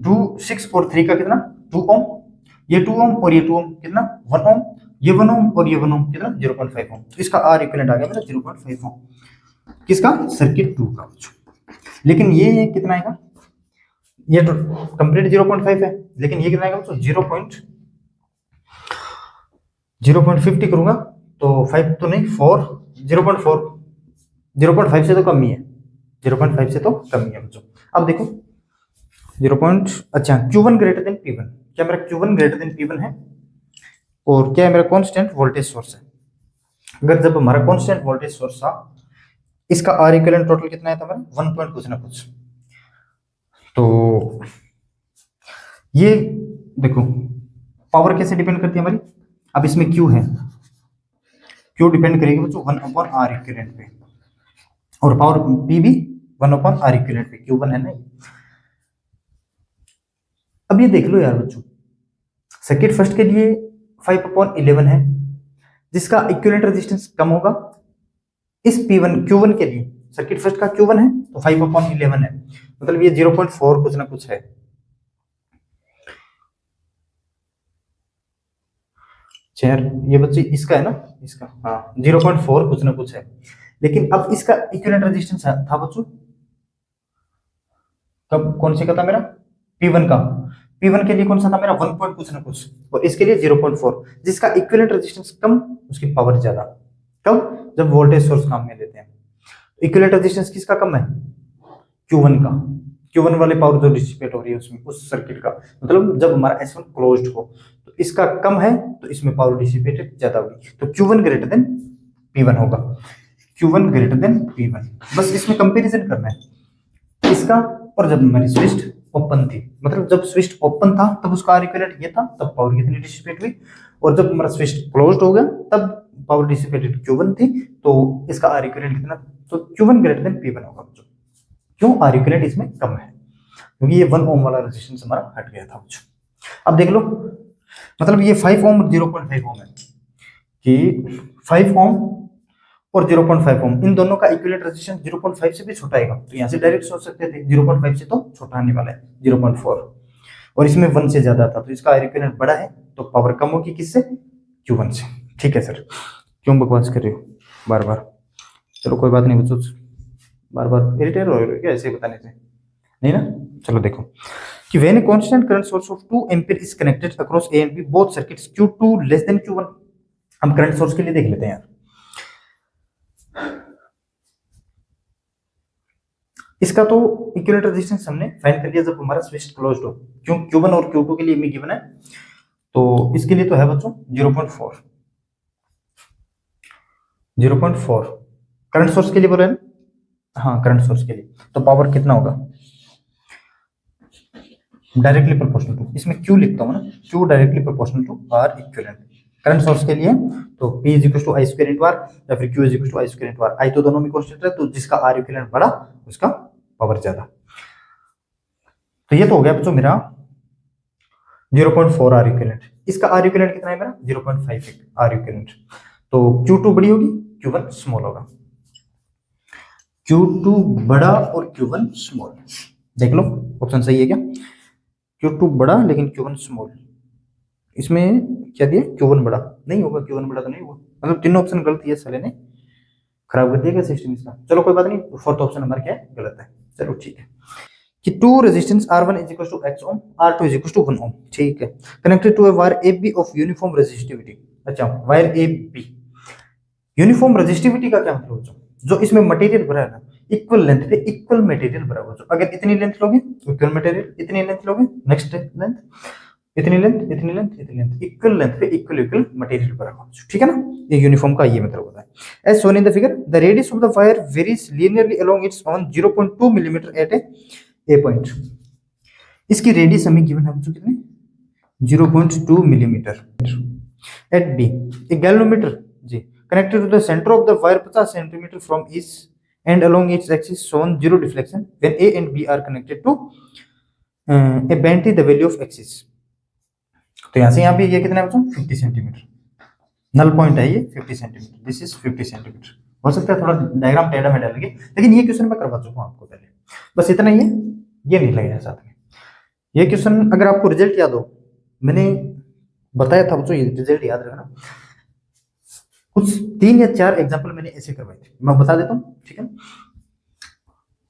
2 6 और 3 का कितना 2 ओम, ये 2 ओम और ये 2 ओम कितना 1 ओम, ये 1 ओम और ये 1 ओम कितना 0.5 ओम, तो इसका आर इक्विवेलेंट आ गया मेरा 0.5 ओम किसका सर्किट 2 का। लेकिन ये कितना आएगा, ये तो कंप्लीट 0.5 है, लेकिन ये कितना आएगा तो 0.50 करूंगा तो 5 तो नहीं 4, 0.4, 0.5 से तो कम ही है, 0.5 से तो कम ही है बच्चों। अब देखो 0. अच्छा Q1 ग्रेटर देन P1, क्या मेरा Q1 ग्रेटर देन P1 है और क्या मेरा कांस्टेंट वोल्टेज सोर्स है। अगर जब हमारा कांस्टेंट वोल्टेज सोर्स था, इसका आर इक्विवेलेंट टोटल कितना है हमारा 1 पॉइंट कुछ ना कुछ, तो ये देखो पावर कैसे डिपेंड करती है हमारी, अब इसमें Q है, Q डिपेंड करेगी बच्चों 1/R इक्विवेलेंट पे, और पावर P भी 1/R इक्विवेलेंट पे, Q1 है ना। अब ये देख लो यार बच्चों, सर्किट फर्स्ट के लिए 5/11 है, जिसका इक्विवेलेंट रेजिस्टेंस कम होगा इस Q1 के लिए, सर्किट फर्स्ट का Q1 है तो 5/11 है, मतलब ये 0.4 कुछ ना कुछ है। चेयर ये बच्चे इसका है ना, इसका हाँ 0.4 कुछ ना कुछ है, लेकिन अब इसका इक्विवेलेंट रेजिस्टेंस था बच्चों कब, कौन से का था मेरा P1 का, P1 के लिए कौन सा था मेरा 1 पॉइंट कुछ ना कुछ, और इसके लिए 0.4, जिसका इक्विवेलेंट रेजिस्टेंस कम उसकी पावर ज्यादा, कब जब वोल्टेज सोर्स काम में लेते हैं। इक्विवेलेंट रेजिस्टेंस किसका कम है Q1 का, Q1 वाले पावर जो डिसिपेट हो रही है उसमें उस सर्किट का, मतलब जब हमारा S1 क्लोज्ड हो तो इसका कम है तो इसमें पावर डिसिपेटेड ज्यादा होगी, तो Q1 ग्रेटर देन P1 होगा, Q1 ग्रेटर देन P1, बस इसमें कंपैरिजन करना है इसका। और जब हमारी स्विच ओपन थी, मतलब जब स्विच ओपन था तब उसका आर इक्विवेलेंट ये था, तब पावर कितनी डिसिपेट हुई, और जब हमारा स्विच क्लोज्ड हो गया तब पावर डिसिपेटेड Q1 थी, तो इसका आर इक्विवेलेंट कितना, तो Q1 ग्रेटर देन P1 होगा। क्यों आर इक्विवेलेंट इसमें कम है, क्योंकि ये 1 ओम वाला रेजिस्टेंस हमारा हट गया था। अब देख लो, मतलब ये 5 ओम 0.5 ओम है कि 5 ओम और 0.5 ओम, इन दोनों का इक्विवेलेंट रेजिस्टेंस 0.5 से भी छोटा आएगा, तो यहाँ से डायरेक्ट सोच सकते थे 0.5 से तो छोटा आने वाला है 0.4, और इसमें 1 से ज्यादा था, तो इसका इक्विवेलेंट बड़ा है, तो पावर कम होगी किससे, Q1 से। ठीक है सर, क्यों बकवास कर रहे हो बार बार, चलो कोई बात नहीं बच्चों, बार बार इरिटेट हो रहे हो क्या ऐसे बताने से, नहीं ना। चलो देखो कि when a constant current source of 2 ampere is connected across A and B both circuits Q2 less than Q1, हम करंट सोर्स के लिए देख लेते हैं यार। इसका तो इक्विवेलेंट रेजिस्टेंस हमने फाइंड कर लिया जब हमारा स्विच क्लोज्ड हो, क्यों Q1 और Q2 के लिए हमें गिवन है, तो इसके लिए तो है बच्चों 0.4 करंट सोर्स के लिए बोले ना, हाँ करंट सोर्स के लिए, तो पावर कितना होगा, डायरेक्टली प्रोपोर्शनल टू, इसमें Q लिखता हूँ ना, Q directly proportional to R equivalent. Current source के लिए तो P is equal to I square into R, या फिर Q is equal to I square into R, I तो दोनों में कांस्टेंट है, तो जिसका R इक्विवेलेंट बड़ा उसका पावर ज्यादा। तो ये तो हो गया बच्चों मेरा 0.4 R इक्विवेलेंट, इसका R इक्विवेलेंट कितना है मेरा 0.5 R इक्विवेलेंट, तो Q2 बड़ी होगी Q1 स्मॉल होगा, Q2 बड़ा और Q1 स्मॉल, देख लो ऑप्शन सही है क्या, Q2 बड़ा लेकिन Q1 स्मॉल, इसमें क्या दिया Q1 बड़ा नहीं होगा, Q1 बड़ा तो नहीं होगा, मतलब तीनों ऑप्शन गलत है, साले ने खराब कर दिया क्या सिस्टम इसका। चलो कोई बात नहीं, फोर्थ ऑप्शन हमारा क्या है, गलत है। चलो ठीक है कि 2 resistance R1 is equal to X ohm, R2 is equal to 1 ohm, ठीक है, connected to a wire AB of uniform resistivity. अच्छा वायर AB यूनिफॉर्म रेजिस्टिविटी का क्या मतलब है, जो इसमें मटेरियल भरा है ना, इक्वल लेंथ पे इक्वल मटेरियल भरा हुआ, जो अगर इतनी लेंथ लोगे इक्वल मटेरियल, इतनी लेंथ लोगे नेक्स्ट लेंथ, इतनी लेंथ इतनी लेंथ इतनी लेंथ, इक्वल लेंथ पे इक्वल मटेरियल भरा हुआ, ठीक है ना, ये यूनिफॉर्म का ये मतलब होता है। As shown in the figure the radius of the wire varies linearly along its on 0.2 millimetre at a point, इसकी रेडियस हमें गिवन है बच्चों कितने 0.2 मिलीमीटर एट बी, एक galvanometer G connected to the center of the wire 50 centimeter from each and along its axis shown zero deflection when A and B are connected to a band the value of axis, तो यहाँ से यहाँ पे ये कितना है बच्चों 50 centimetre, null point है ये 50 सेंटीमीटर, दिस इज 50 सेंटीमीटर, हो सकता है थोड़ा डायग्राम टेढ़ा मेढ़ा लगे, लेकिन ये क्वेश्चन मैं करवा चुका हूँ आपको पहले, बस इतना ही है, ये नहीं लगेगा साथ में। ये क्वेश्चन अगर आपको रिजल्ट याद हो, मैंने बताया था बच्चों, ये रिजल्ट याद रखना, कुछ 3 या 4 एग्जाम्पल मैंने ऐसे करवाए थे, मैं बता देता हूँ, ठीक है,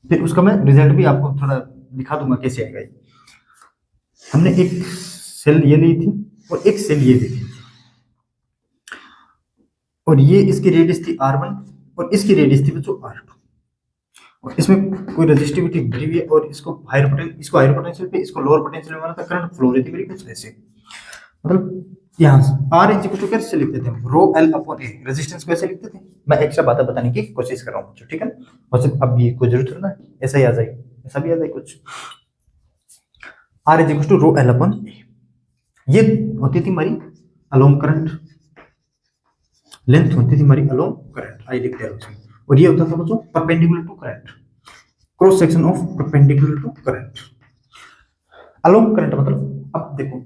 फिर उसका मैं रिजल्ट भी आपको थोड़ा दिखा दूंगा कैसे आएगा। हमने एक सेल ये ली थी और एक सेल ये ली थी, और ये इसकी रेडियस थी R1 और इसकी रेडियस थी बच्चों R2, और इसमें कोई रेजिस्टिविटी भरी हुई है, और इसको हायर पोटेंशियल पे इसको लोअर पोटेंशियल में माना था, करंट फ्लो रही थी मेरी कुछ ऐसे, मतलब यहाँ R इज इक्वल टू कैसे लिखते थे रो एल अपॉन ए, रेजिस्टेंस को ऐसे लिखते थे, मैं एक्स्ट्रा बातें बताने की कोशिश कर रहा हूँ बच्चों, ठीक है, और सिर्फ अब ये कोई जरूरत ना ऐसा ही आ जाए, ऐसा भी आ जाए कुछ, R is equal to rho L upon A, ये होती थी हमारी अलोंग करंट, लेंथ होती थी हमारी अलोंग करंट, आई लिख दिया उसमें, और ये होता था बच्चों perpendicular to current, cross section of perpendicular to current, along current मतलब, अब देखो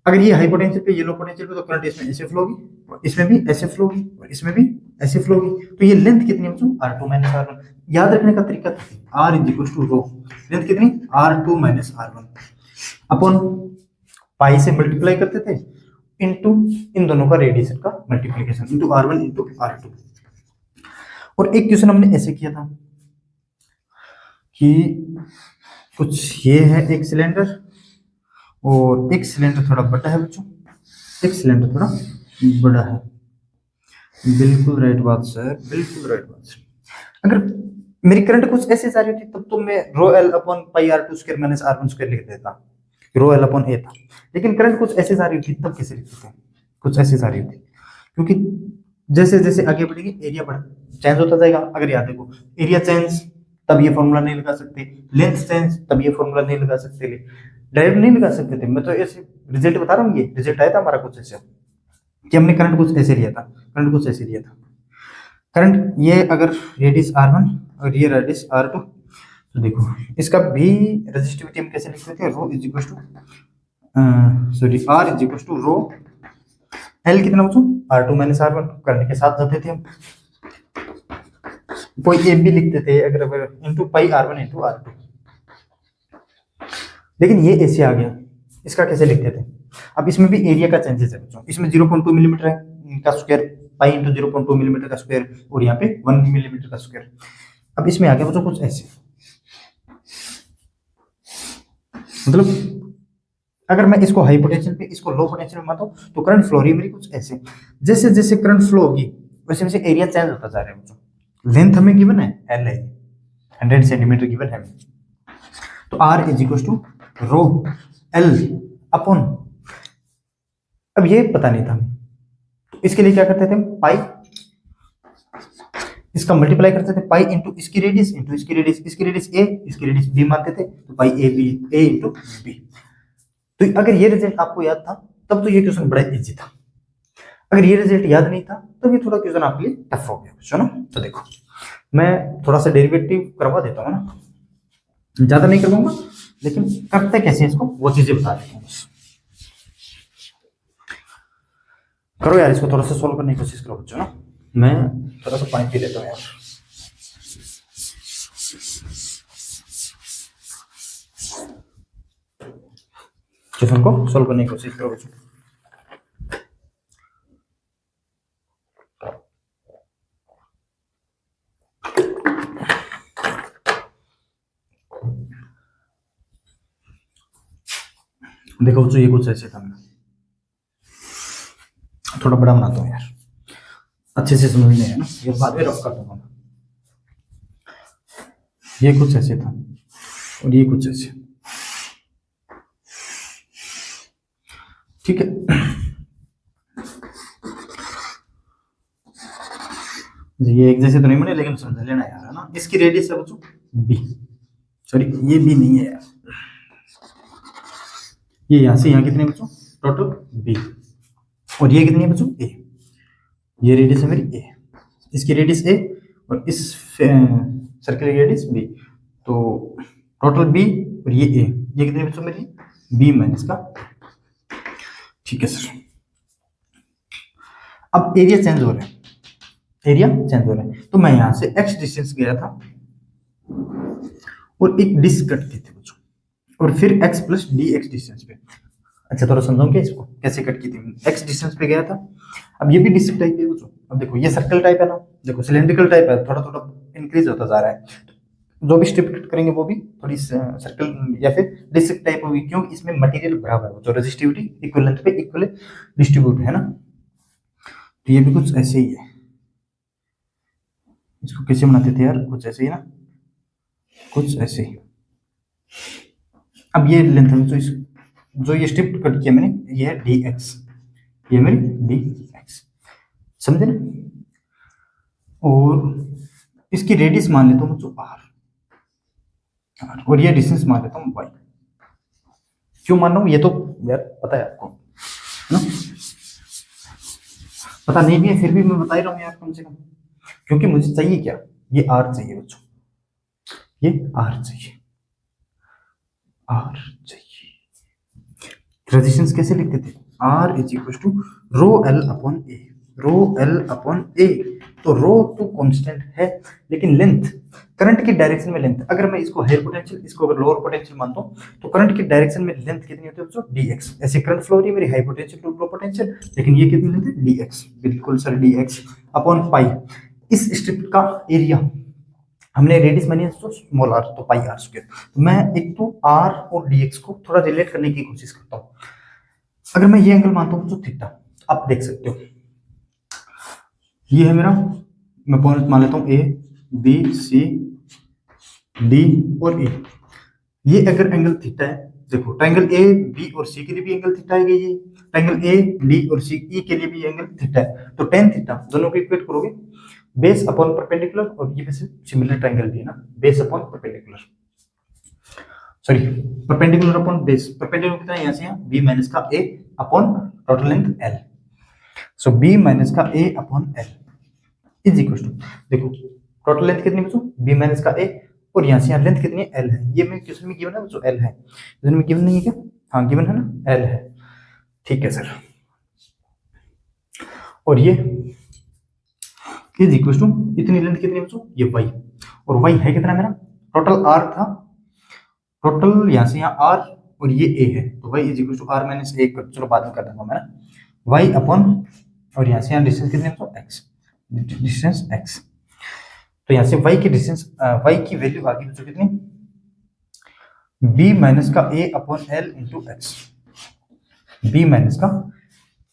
अगर ये हाई पोटेंशियल पे ये लो पोटेंशियल पे, तो करंट इसमें ऐसे फ्लो होगी, और इसमें भी ऐसे फ्लो होगी, और इसमें भी ऐसे फ्लो होगी, तो ये लेंथ कितनी है बच्चों R2 माइनस R1, याद रखने का तरीका R is equal to rho, length कितनी R2 minus R1 upon pi से मल्टीप्लाई करते थे इनटू इन दोनों का रेडियस का multiplication into R1 into R2। और एक क्वेश्चन हमने ऐसे किया था कि कुछ ये है एक सिलेंडर, और एक सिलेंडर थोड़ा बड़ा है बच्चों, एक सिलेंडर थोड़ा बड़ा है, बिल्कुल राइट बात सर, बिल्कुल राइट बात सर। अगर मेरी करंट कुछ ऐसे जा रही होती तब तो मैं rho L upon pi R2 square minus R1 square लिख देता, रो एल अपॉन ए था, लेकिन करंट कुछ ऐसे जा रही होती तब कैसे लिखते थे, कुछ ऐसे जा रही होती, क्योंकि जैसे जैसे आगे बढ़ेगी एरिया बढ़ चेंज होता जाएगा, अगर याद देखो एरिया चेंज तब ये फॉर्मूला नहीं लगा सकते, लेंथ चेंज तब ये फॉर्मूला नहीं लगा सकते, डायरेक्ट नहीं लगा सकते थे, मैं तो ऐसे रिजल्ट बता रहा हूँ, ये रिजल्ट आया था हमारा कुछ ऐसे कि हमने करंट कुछ ऐसे लिया था, करंट कुछ ऐसे लिया था, करंट ये अगर रेडियस R1 और ये रेडियस R2, तो देखो इसका भी रेजिस्टिविटी हम कैसे लिखते थे, rho is equal to sorry R is equal to rho l कितना बच्चों R2 माइनस R1, करंट के साथ जाते थे हम, कोई ए भी लिखते थे अगर into pi R1 into R2, लेकिन ये ऐसे आ गया, इसका कैसे लिखते थे। अब इसमें भी एरिया का चेंजेस है बच्चों, इसमें 0.2 मिलीमीटर है का स्क्वायर, पाई इंटू 0.2 मिलीमीटर का स्क्वायर, और यहाँ पे 1 मिलीमीटर का स्क्वायर। अब इसमें आ गया बच्चों कुछ ऐसे, मतलब अगर मैं इसको हाई पोटेंशियल पे इसको लो पोटेंशियल में मानता हूं तो करंट फ्लो रही है मेरी कुछ ऐसे। जैसे जैसे करंट फ्लो होगी वैसे वैसे एरिया चेंज होता जा रहा है बच्चों। लेंथ हमें गिवन है एल है, 100 सेंटीमीटर गिवन है, तो R is equal to rho L upon, अब ये पता नहीं था हमें, तो इसके लिए क्या करते थे हम, पाई इसका मल्टीप्लाई करते थे, पाई इंटू इसकी रेडियस इंटू इसकी रेडियस, इसकी रेडियस ए इसकी रेडियस बी मानते थे, तो pi a b a into b. तो अगर ये रिजल्ट आपको याद था तब तो ये क्वेश्चन बड़ा इजी था, अगर ये रिजल्ट याद नहीं था तो ये थोड़ा क्वेश्चन आपके लिए टफ हो गया बच्चों ना। तो देखो मैं थोड़ा सा डेरिवेटिव करवा देता हूँ ना, ज्यादा नहीं करवाऊंगा, लेकिन करते कैसे इसको वो चीजें बता देता हूँ। करो यार, इसको थोड़ा सा सोल्व करने की कोशिश करो बच्चों ना। मैं थोड़ा सा पानी पी लेता हूँ यार। क्वेश्चन को सोल्व करने की कोशिश करो बच्चों। देखो बच्चों ये कुछ ऐसे था, मैं थोड़ा बड़ा बनाता हूँ यार, अच्छे से समझ में है ना, ये बाद में रफ कर दूंगा। ये कुछ ऐसे था और ये कुछ ऐसे, ठीक है। ये एक जैसे तो नहीं बने, लेकिन समझ लेना यार है ना। इसकी रेडियस है बच्चों बी, सॉरी ये बी नहीं है यार, ये यहां से यहां कितने बच्चों टोटल बी, और ये कितनी है बच्चों ए, ये रेडियस है मेरी ए, इसकी रेडियस ए और इस सर्कल की रेडियस बी, तो टोटल बी और ये ए, ये कितनी बच्चों मेरी बी माइनस का, ठीक है सर। अब एरिया चेंज हो रहा है, एरिया चेंज हो रहा है, तो मैं यहां से x डिस्टेंस गया था और एक डिस्क कट की थी बच्चों, और फिर x plus D x distance पे। अच्छा थोड़ा समझाऊंगा इसको कैसे कट की थी, x डिस्टेंस पे गया था। अब ये भी डिस्क टाइप है बच्चों, अब देखो ये सर्कल टाइप है ना, देखो सिलेंड्रिकल टाइप है, थोड़ा थोड़ा इंक्रीज होता जा रहा है, जो भी स्ट्रिप कट करेंगे वो भी थोड़ी सर्कल या फिर डिस्क टाइप होगी, क्योंकि इसमें मटेरियल बराबर है, जो रेजिस्टिविटी इक्वल लेंथ पे इक्वल डिस्ट्रीब्यूट है ना। तो ये भी कुछ ऐसे ही है, इसको कैसे बनाते थे यार, कुछ ऐसे ही ना, कुछ ऐसे ही। अब ये लेंथ है जो ये स्ट्रिप कट किया मैंने, ये है डी एक्स, ये मेरी डी एक्स, समझे ना। और इसकी रेडियस मान लेता हूँ जो आर, और ये डिस्टेंस मान लेता हूँ वाई। क्यों मान रहा हूँ ये तो यार पता है आपको ना, पता नहीं भी है फिर भी मैं बता ही रहा हूँ यार कम से कम, क्योंकि मुझे चाहिए क्या, ये आर चाहिए बच्चों, ये आर चाहिए, आर चाहिए। रेजिस्टेंस कैसे लिखते थे, R is equal to rho L upon A, rho L upon A, तो रो तो कांस्टेंट है, लेकिन लेंथ करंट की डायरेक्शन में लेंथ, अगर मैं इसको हायर पोटेंशियल इसको अगर लोअर पोटेंशियल मानता हूं तो करंट की डायरेक्शन में लेंथ कितनी होती है बच्चों dx। ऐसे करंट फ्लो हो रही है मेरी high potential to low potential, लेकिन ये कितनी लेंथ है dx, बिल्कुल सर dx अपॉन पाई। इस स्ट्रिप का एरिया हमने रेडियस मानी है तो स्मॉल r, तो पाई r स्क्वायर। तो मैं एक तो r और dx को थोड़ा रिलेट करने की कोशिश करता हूँ। अगर मैं ये एंगल मानता हूँ तो थीटा, आप देख सकते हो ये है मेरा, मैं पॉइंट मान लेता हूँ ए बी सी डी और ए, ये अगर एंगल थीटा है, देखो ट्रायंगल ए बी और सी के लिए भी एंगल थीटा है, ये ट्रायंगल ए डी और सी ई के लिए भी एंगल थीटा है, तो tan थीटा दोनों को इक्वेट करोगे बेस अपॉन परपेंडिकुलर, और ये वैसे सिमिलर ट्रायंगल भी है ना, base upon perpendicular, sorry perpendicular upon base, perpendicular कितना है यहाँ से यहाँ b माइनस का a upon total length l, so b minus का a upon l is equal to, देखो टोटल लेंथ कितनी बच्चों b माइनस का a, और यहाँ से यहाँ लेंथ कितनी है l है, ये मैं क्वेश्चन में गिवन है बच्चों l है, क्वेश्चन में गिवन नहीं है क्या, हाँ गिवन है ना l है, ठीक है सर। और ये इज इक्वल टू इतनी लेंथ कितनी बच्चों, ये वाई, और वाई है कितना मेरा, टोटल आर था, टोटल यहाँ से यहाँ आर और ये ए है, तो y is equal to r minus a, चलो बाद में कर दूंगा मैं, वाई अपॉन, और यहाँ से यहाँ डिस्टेंस कितनी बच्चों, एक्स, डिस्टेंस एक्स, तो यहाँ से वाई की डिस्टेंस, वाई की वैल्यू आ गई बच्चों कितनी, बी माइनस का a upon l into x, b minus का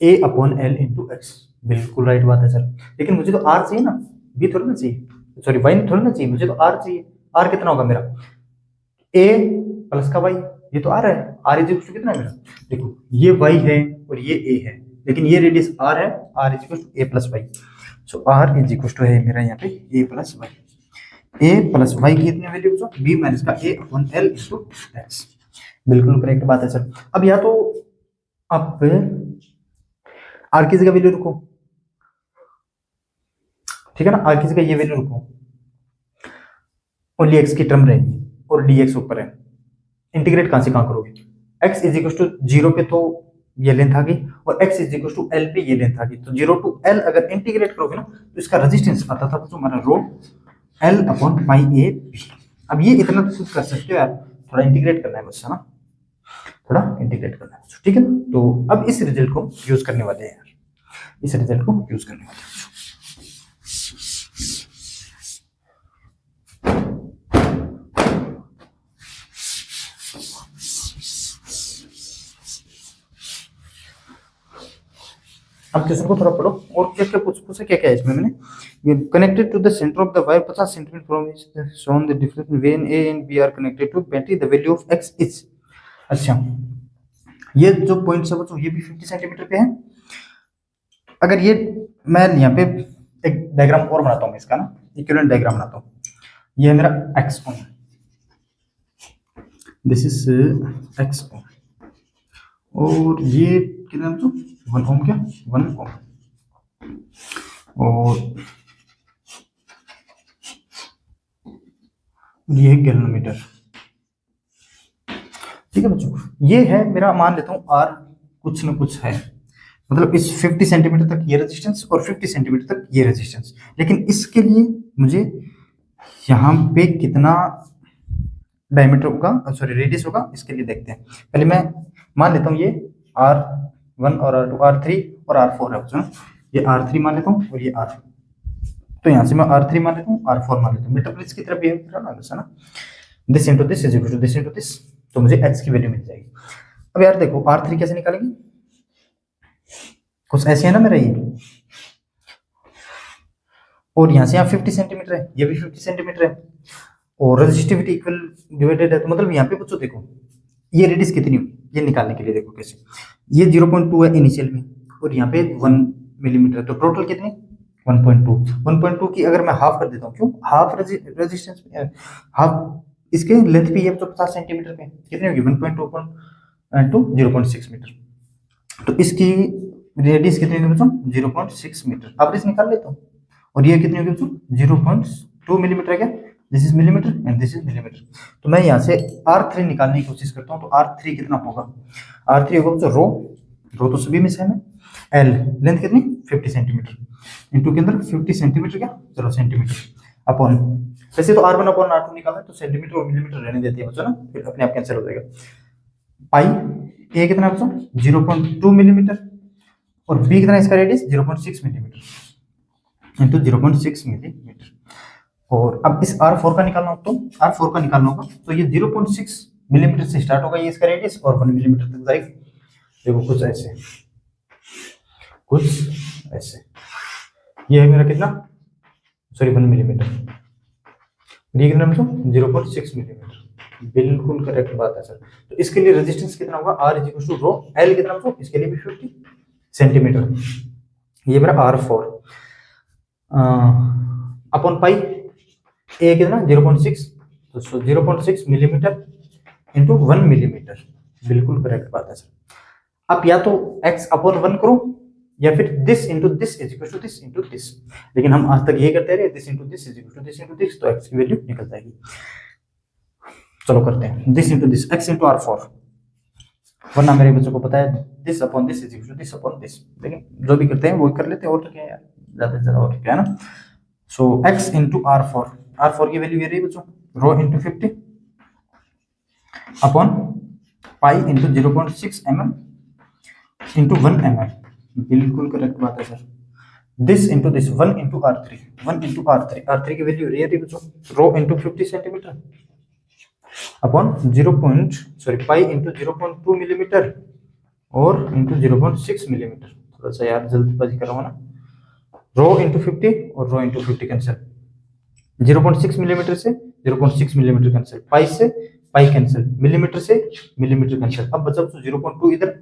a upon l into x, बिल्कुल राइट बात है सर, लेकिन मुझे तो आर चाहिए ना, बी थोड़ी ना चाहिए, सॉरी वाई थोड़ी ना चाहिए, मुझे तो आर चाहिए, आर कितना होगा मेरा, ए प्लस का वाई, ये तो आर है, आर इज इक्वल टू कितना है मेरा, देखो ये वाई है और ये ए है, लेकिन ये रेडियस आर है, r is equal to a plus y, so r is equal to है मेरा यहाँ पे a plus y, a plus y की इतनी वैल्यू बच्चों, बी माइनस का a upon l into x, बिल्कुल करेक्ट बात है सर। अब या तो आप आर की जगह वैल्यू रखो, ठीक है ना, आर की जगह ये वैल्यू रखो, ओनली एक्स की टर्म रहेगी और डी एक्स ऊपर है, इंटीग्रेट कहां से कहां करोगे, एक्स इज इक्वल टू 0 पे तो ये लेंथ आ गई, और x is equal to l पे ये लेंथ आ गई, तो 0 टू l अगर इंटीग्रेट करोगे ना तो इसका रेजिस्टेंस आता था तो हमारा rho l upon pi a b. अब ये इतना तो खुद कर सकते हो यार, थोड़ा इंटीग्रेट करना है बस, है ना, थोड़ा इंटीग्रेट करना है, ठीक है ना। तो अब इस रिजल्ट को यूज करने वाले हैं यार, इस रिजल्ट को यूज करने वाले हैं। अब क्वेश्चन को थोड़ा पढ़ो, और क्या क्या पूछा क्या क्या है इसमें, मैंने connected to the centre of the wire 50 centimetre from is shown the difference when A and B are connected to battery, the value of x is, अच्छा ये जो पॉइंट्स है वो ये भी 50 सेंटीमीटर पे है। अगर ये मैं यहाँ पे एक डायग्राम और बनाता हूँ इसका ना, इक्विवेलेंट डायग्राम बनाता हूँ, ये है मेरा x ohm, this is x ohm, और ये कितना बच्चों 1 ओम, क्या 1 ओम, और ये है गैल्वेनोमीटर, ठीक है बच्चों। ये है मेरा, मान लेता हूँ आर कुछ न कुछ है, मतलब इस 50 सेंटीमीटर तक ये रेजिस्टेंस और 50 सेंटीमीटर तक ये रेजिस्टेंस, लेकिन इसके लिए मुझे यहाँ पे कितना डायमीटर होगा, सॉरी रेडियस होगा, इसके लिए देखते हैं। पहले मैं मान लेता हूँ ये R1 और R2, R3 और R4 है बच्चों, ये R3 मान लेता हूँ और ये R, तो यहाँ से मैं R3 मान लेता हूँ, R4 मान लेता हूँ, मीटर प्लस की तरफ बिहेव कर रहा है ना, this into this is equal to this into this, तो मुझे x की वैल्यू मिल जाएगी। अब यार देखो R3 कैसे निकालेंगे, कुछ ऐसे है ना मेरा ये, और यहाँ से यहाँ 50 सेंटीमीटर है, ये भी 50 सेंटीमीटर है, और रेजिस्टिविटी इक्वल डिवाइडेड है, तो मतलब यहाँ पे बच्चों देखो ये रेडियस कितनी हुई, ये निकालने के लिए देखो कैसे, ये 0.2 है इनिशियल में, और यहाँ पे 1 मिलीमीटर, तो टोटल कितनी 1.2 की अगर मैं हाफ कर देता हूँ, क्यों हाफ रेजिस्टेंस, हाफ इसके लेंथ पे ये तो 50 सेंटीमीटर पे कितनी होगी 1.2 0.6 मीटर, तो इसकी रेडियस कितनी होगी बच्चों 0.6 मीटर, एवरेज निकाल लेता हूँ, और ये कितनी होगी बच्चों 0.2 मिलीमीटर है क्या, this is millimetre and this is millimetre, तो मैं यहाँ से R3 निकालने की कोशिश करता हूँ, तो R3 कितना होगा, R3 होगा बच्चों रो तो सभी में सेम है, L लेंथ कितनी 50 सेंटीमीटर, इंटू के अंदर 50 सेंटीमीटर क्या, चलो सेंटीमीटर, अपॉन, वैसे तो R1 अपॉन R2 निकालना है तो सेंटीमीटर और मिलीमीटर रहने देती है बच्चों ना, फिर अपने आप कैंसिल हो जाएगा, पाई ए कितना बच्चों 0.2 मिलीमीटर, और बी कितना इसका रेडियस 0.6 मिलीमीटर इंटू 0.6 मिलीमीटर, और अब इस R4 का निकालना हो तो R4 का निकालना होगा तो ये 0.6 मिलीमीटर से स्टार्ट होगा ये इसका रेडियस, और 1 मिलीमीटर तक जाएगा, देखो कुछ ऐसे, कुछ ऐसे, ये है मेरा कितना, सॉरी 1 मिलीमीटर, ये कितना मतलब 0.6 मिलीमीटर, बिल्कुल करेक्ट बात है सर। तो इसके लिए रेजिस्टेंस कितना होगा, R is equal to rho, L कितना मतलब इसके लिए भी 50 सेंटीमीटर, ये मेरा R4 अपॉन पाई, ए कितना 0.6, तो 0.6 मिलीमीटर इंटू 1 मिलीमीटर, बिल्कुल करेक्ट बात है सर। अब या तो x अपॉन 1 करो, या फिर this into this is equal to this into this, लेकिन हम आज तक ये करते रहे this into this is equal to this into this, तो x की वैल्यू निकल जाएगी। चलो करते हैं this into this, x into R4, वरना मेरे बच्चों को पता है this upon this is equal to this upon this, लेकिन जो भी करते हैं वो कर लेते हैं, और तो क्या है यार, ज्यादा से ज्यादा और क्या है ना, सो x इंटू R4 की वैल्यू ये रही बच्चों, rho into 50 upon pi into 0.6 mm into 1 mm। बिल्कुल करेक्ट बात है sir. This into this 1 into R3 की वैल्यू ये रही बच्चों, rho into 50 centimetre upon pi into 0.2 millimetre और इंटू 0.6 मिलीमीटर। थोड़ा सा यार जल्दबाजी कर रहा हूँ ना, रो इंटू 50 और रो इंटू 50 कैंसिल, 0.6 मिलीमीटर से 0.6 मिलीमीटर कैंसिल, पाई से पाई कैंसिल, मिलीमीटर से मिलीमीटर कैंसिल। अब बचा 0.2 इधर,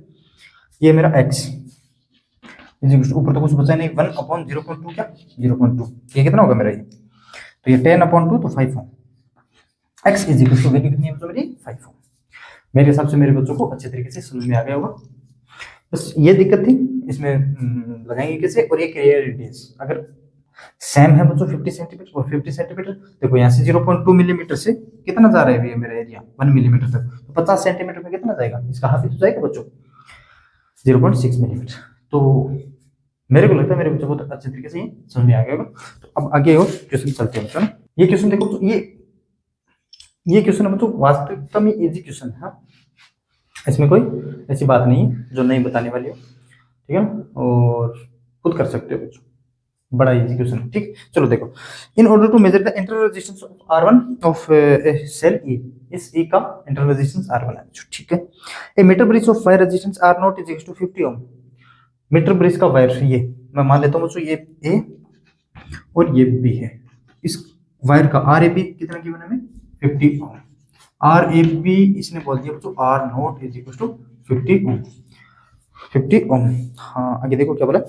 ये मेरा x ऊपर तो कुछ बचा नहीं, 1 अपॉन 0.2 क्या 0.2, ये कितना होगा मेरा ये, तो ये 10 अपॉन 2 तो 5 Ω। x is equal to value कितनी है बच्चों मेरी 5 Ω। मेरे हिसाब से मेरे बच्चों को अच्छे तरीके से समझ में आ गया होगा। बस ये दिक्कत थी इसमें लगाएंगे कैसे, और ये एरिया रेडियस अगर सेम है बच्चों 50 सेंटीमीटर और 50 सेंटीमीटर, देखो यहाँ से 0.2 मिलीमीटर से कितना जा रहा है ये मेरा एरिया 1 मिलीमीटर तक, तो 50 सेंटीमीटर में कितना जाएगा, इसका हाफ ही तो जाएगा बच्चों 0.6 मिलीमीटर। तो मेरे को लगता है मेरे बच्चों को अच्छे तरीके से समझ में आ गया होगा। तो अब आगे और क्वेश्चन चलते हैं बच्चों। ये क्वेश्चन देखो, तो ये क्वेश्चन है बच्चों वास्तविकता में इजी क्वेश्चन है, इसमें कोई ऐसी बात नहीं है जो नहीं बताने वाली हो, ठीक है ना, और खुद कर सकते हो बच्चों, बड़ा इजी क्वेश्चन है। ठीक, चलो देखो, in order to measure the internal resistance of R1 of cell E, इस E का इंटरनल रेजिस्टेंस R1 है, ठीक है। A metre bridge of wire resistance R0 is equal to 50 Ω। Metre bridge का वायर, ये मैं मान लेता हूँ बच्चों ये A और ये B है, इस वायर का RAB कितना गिवन है हमें 50 Ω। RAB इसने बोल दिया बच्चों R0 इज इक्वल टू 50 Ω, 50 Ω। हाँ आगे देखो क्या बोला,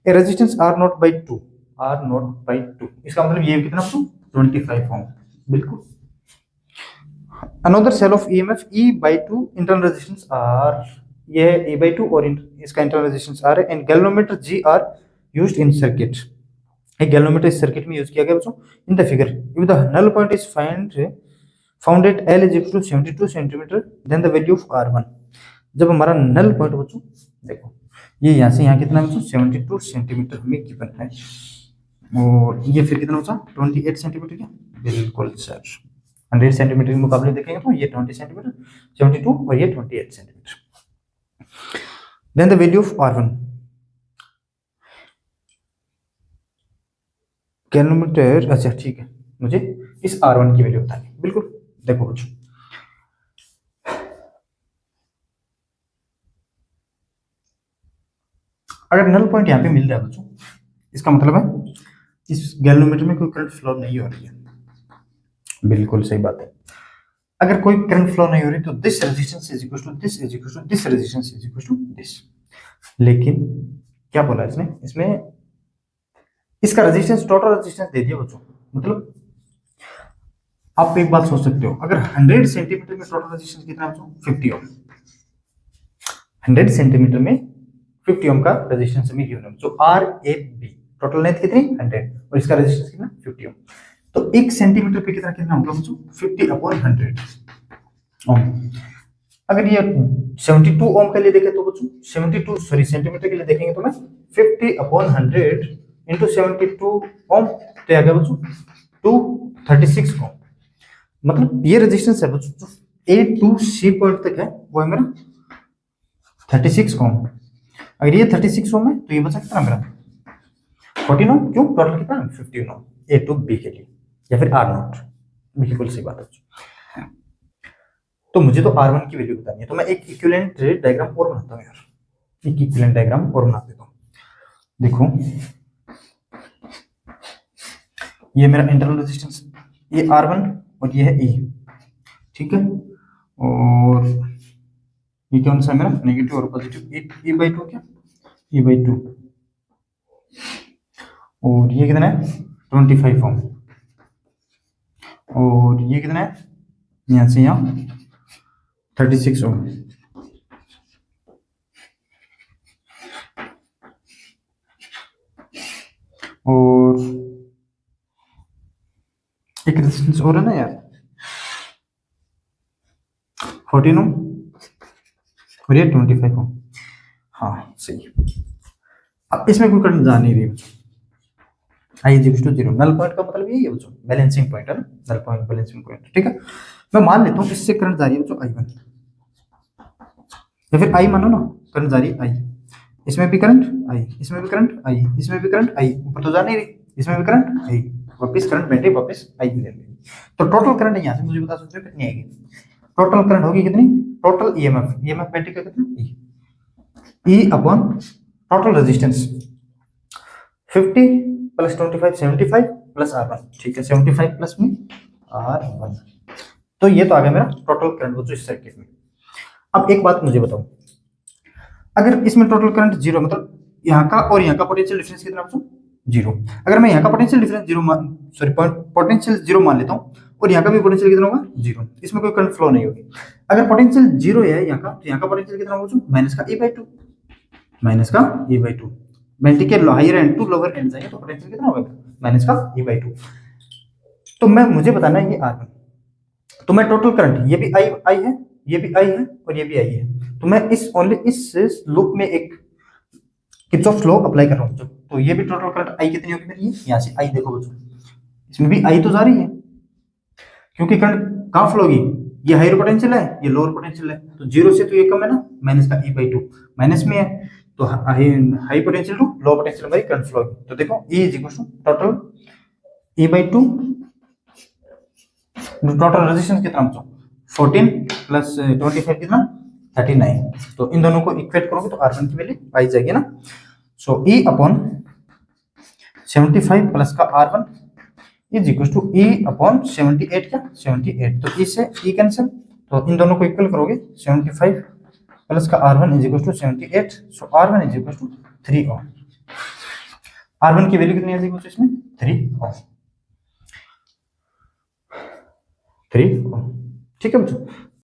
ए resistance R0 by 2, R0 by 2, इसका मतलब ये कितना बच्चों 25 Ω, बिल्कुल। Another cell of EMF E by 2, internal resistance R, ये है E by 2 और इसका इंटरनल रेजिस्टेंस R है, and galvanometer G are used in circuit, एक गैल्वेनोमीटर इस सर्किट में यूज किया गया बच्चों। In the figure if the null point is found at L is equal to 72 centimetre, then the value of R1। जब हमारा null point बच्चों देखो ये यहाँ से यहाँ कितना है बच्चों 72 सेंटीमीटर हमें गिवन है, और ये फिर कितना बचा 28 सेंटीमीटर क्या, बिल्कुल सर। 100 सेंटीमीटर के मुकाबले देखेंगे तो ये 20 सेंटीमीटर 72 और ये 28 centimetre. Then the value of R1, kilometre, अच्छा ठीक है, मुझे इस R1 की वैल्यू बतानी, बिल्कुल। देखो बच्चों अगर नल पॉइंट यहाँ पे मिल रहा है बच्चों, इसका मतलब है इस गैल्वेनोमीटर में कोई करंट फ्लो नहीं हो रही है, बिल्कुल सही बात है। अगर कोई करंट फ्लो नहीं हो रही तो this resistance is equal to this is equal to this resistance is equal to this. लेकिन क्या बोला इसने, इसमें इसका रेजिस्टेंस टोटल रेजिस्टेंस दे दिया बच्चों, मतलब आप एक बात सोच सकते हो, अगर 100 सेंटीमीटर में टोटल रेजिस्टेंस कितना है बच्चों 50 ओम, 100 सेंटीमीटर में 50 ओम का रेजिस्टेंस हमें गिवन है, जो RAB टोटल लेंथ कितनी 100 और इसका रेजिस्टेंस कितना 50 ओम, तो 1 सेंटीमीटर पे कितना कितना होगा बच्चों 50 अपॉन 100 ओम। अगर ये 72 ओम के लिए देखें तो बच्चों 72 सेंटीमीटर के लिए देखेंगे तो मैं 50 अपॉन 100 इंटू 72 ओम, तो आ गया बच्चों 236 ओम। मतलब ये रेजिस्टेंस है बच्चों जो A टू C पॉइंट तक है वो है मेरा 36 ओम। अगर ये 36 ओम है तो ये बचा कितना मेरा 14 ओम, क्यों टोटल कितना 15 ओम A टू B के लिए, या फिर R0, बिल्कुल सही बात है। तो मुझे तो R1 की वैल्यू बतानी है, तो मैं एक इक्विवेलेंट डायग्राम और बनाता हूँ यार, एक इक्विवेलेंट डायग्राम और बना देता हूँ। देखो ये मेरा इंटरनल रेजिस्टेंस, ये R1 और ये है E, ठीक है, और ये कौन सा है मेरा नेगेटिव और पॉजिटिव E by 2 क्या E by 2, और ये कितना है 25 ओम, और ये कितना है यहाँ से यहाँ 36 ओम। और एक रेजिस्टेंस और है ना यार 14 ओम और ये 25 ओम, हाँ सही। अब इसमें कोई करंट जा नहीं रही बच्चों, I is equal to 0। Null point का मतलब यही है बच्चों, बैलेंसिंग पॉइंट है ना, नल पॉइंट बैलेंसिंग पॉइंट, ठीक है। मैं मान लेता हूँ इससे करंट जा रही है बच्चों I1, या फिर I मानो ना, करंट जा रही है I, इसमें भी करंट I, इसमें भी करंट I, इसमें भी करंट I, ऊपर तो जा नहीं रही, इसमें भी करंट I, वापस करंट बैठे वापस I ले लेंगे। तो टोटल करंट यहाँ से मुझे बता सकते हो कितनी आएगी, टोटल करंट होगी कितनी, टोटल ईएमएफ बैटरी का कितना, E upon total resistance 50 plus 25 75 plus R1, ठीक है, 75 प्लस में R1। तो ये तो आ गया मेरा टोटल करंट बच्चों इस सर्किट में। अब एक बात मुझे बताओ, अगर इसमें टोटल करंट जीरो, मतलब यहाँ का और यहाँ का पोटेंशियल डिफरेंस कितना बच्चों, जीरो। अगर मैं यहाँ का potential difference zero potential zero मान लेता हूँ, और यहाँ का भी पोटेंशियल कितना होगा, जीरो, इसमें कोई करंट फ्लो नहीं होगी। अगर पोटेंशियल जीरो है यहाँ का, तो यहाँ का पोटेंशियल कितना होगा, माइनस का E/2, माइनस का E/2। बैटरी के higher end to lower end जाएंगे तो पोटेंशियल कितना होगा, माइनस का E/2। तो मैं मुझे बताना है ये R1, तो मैं टोटल करंट, ये भी I है, ये भी I है, और ये भी I है, तो मैं इस ओनली इस लूप में एक किरचॉफ लॉ अप्लाई कर रहा हूँ। तो ये भी टोटल करंट I कितनी होगी मेरी, यहाँ से I देखो बच्चों, इसमें भी I तो जा रही है, क्योंकि करंट कहाँ फ्लो होगी, ये हायर पोटेंशियल है, ये लोअर पोटेंशियल है, तो जीरो से तो ये कम है ना, माइनस का E/2 माइनस में है, तो high potential to low potential हमारी करंट फ्लो होगी। तो देखो E is equal to total E/2, total resistance कितना बच्चों 14 प्लस 25 कितना 39, तो इन दोनों को इक्वेट करोगे तो R1 की वैल्यू पाई जाएगी ना। सो E अपॉन 75 प्लस का R1 is equal to E upon 78 क्या 78, तो E से E कैंसिल, तो इन दोनों को इक्वल करोगे 75 प्लस का R1 is equal to 78, so R1 is equal to 3 ohm. R1 की वैल्यू कितनी आ जाएगी इसमें 3 ओम, 3 ओम, ठीक है बच्चों।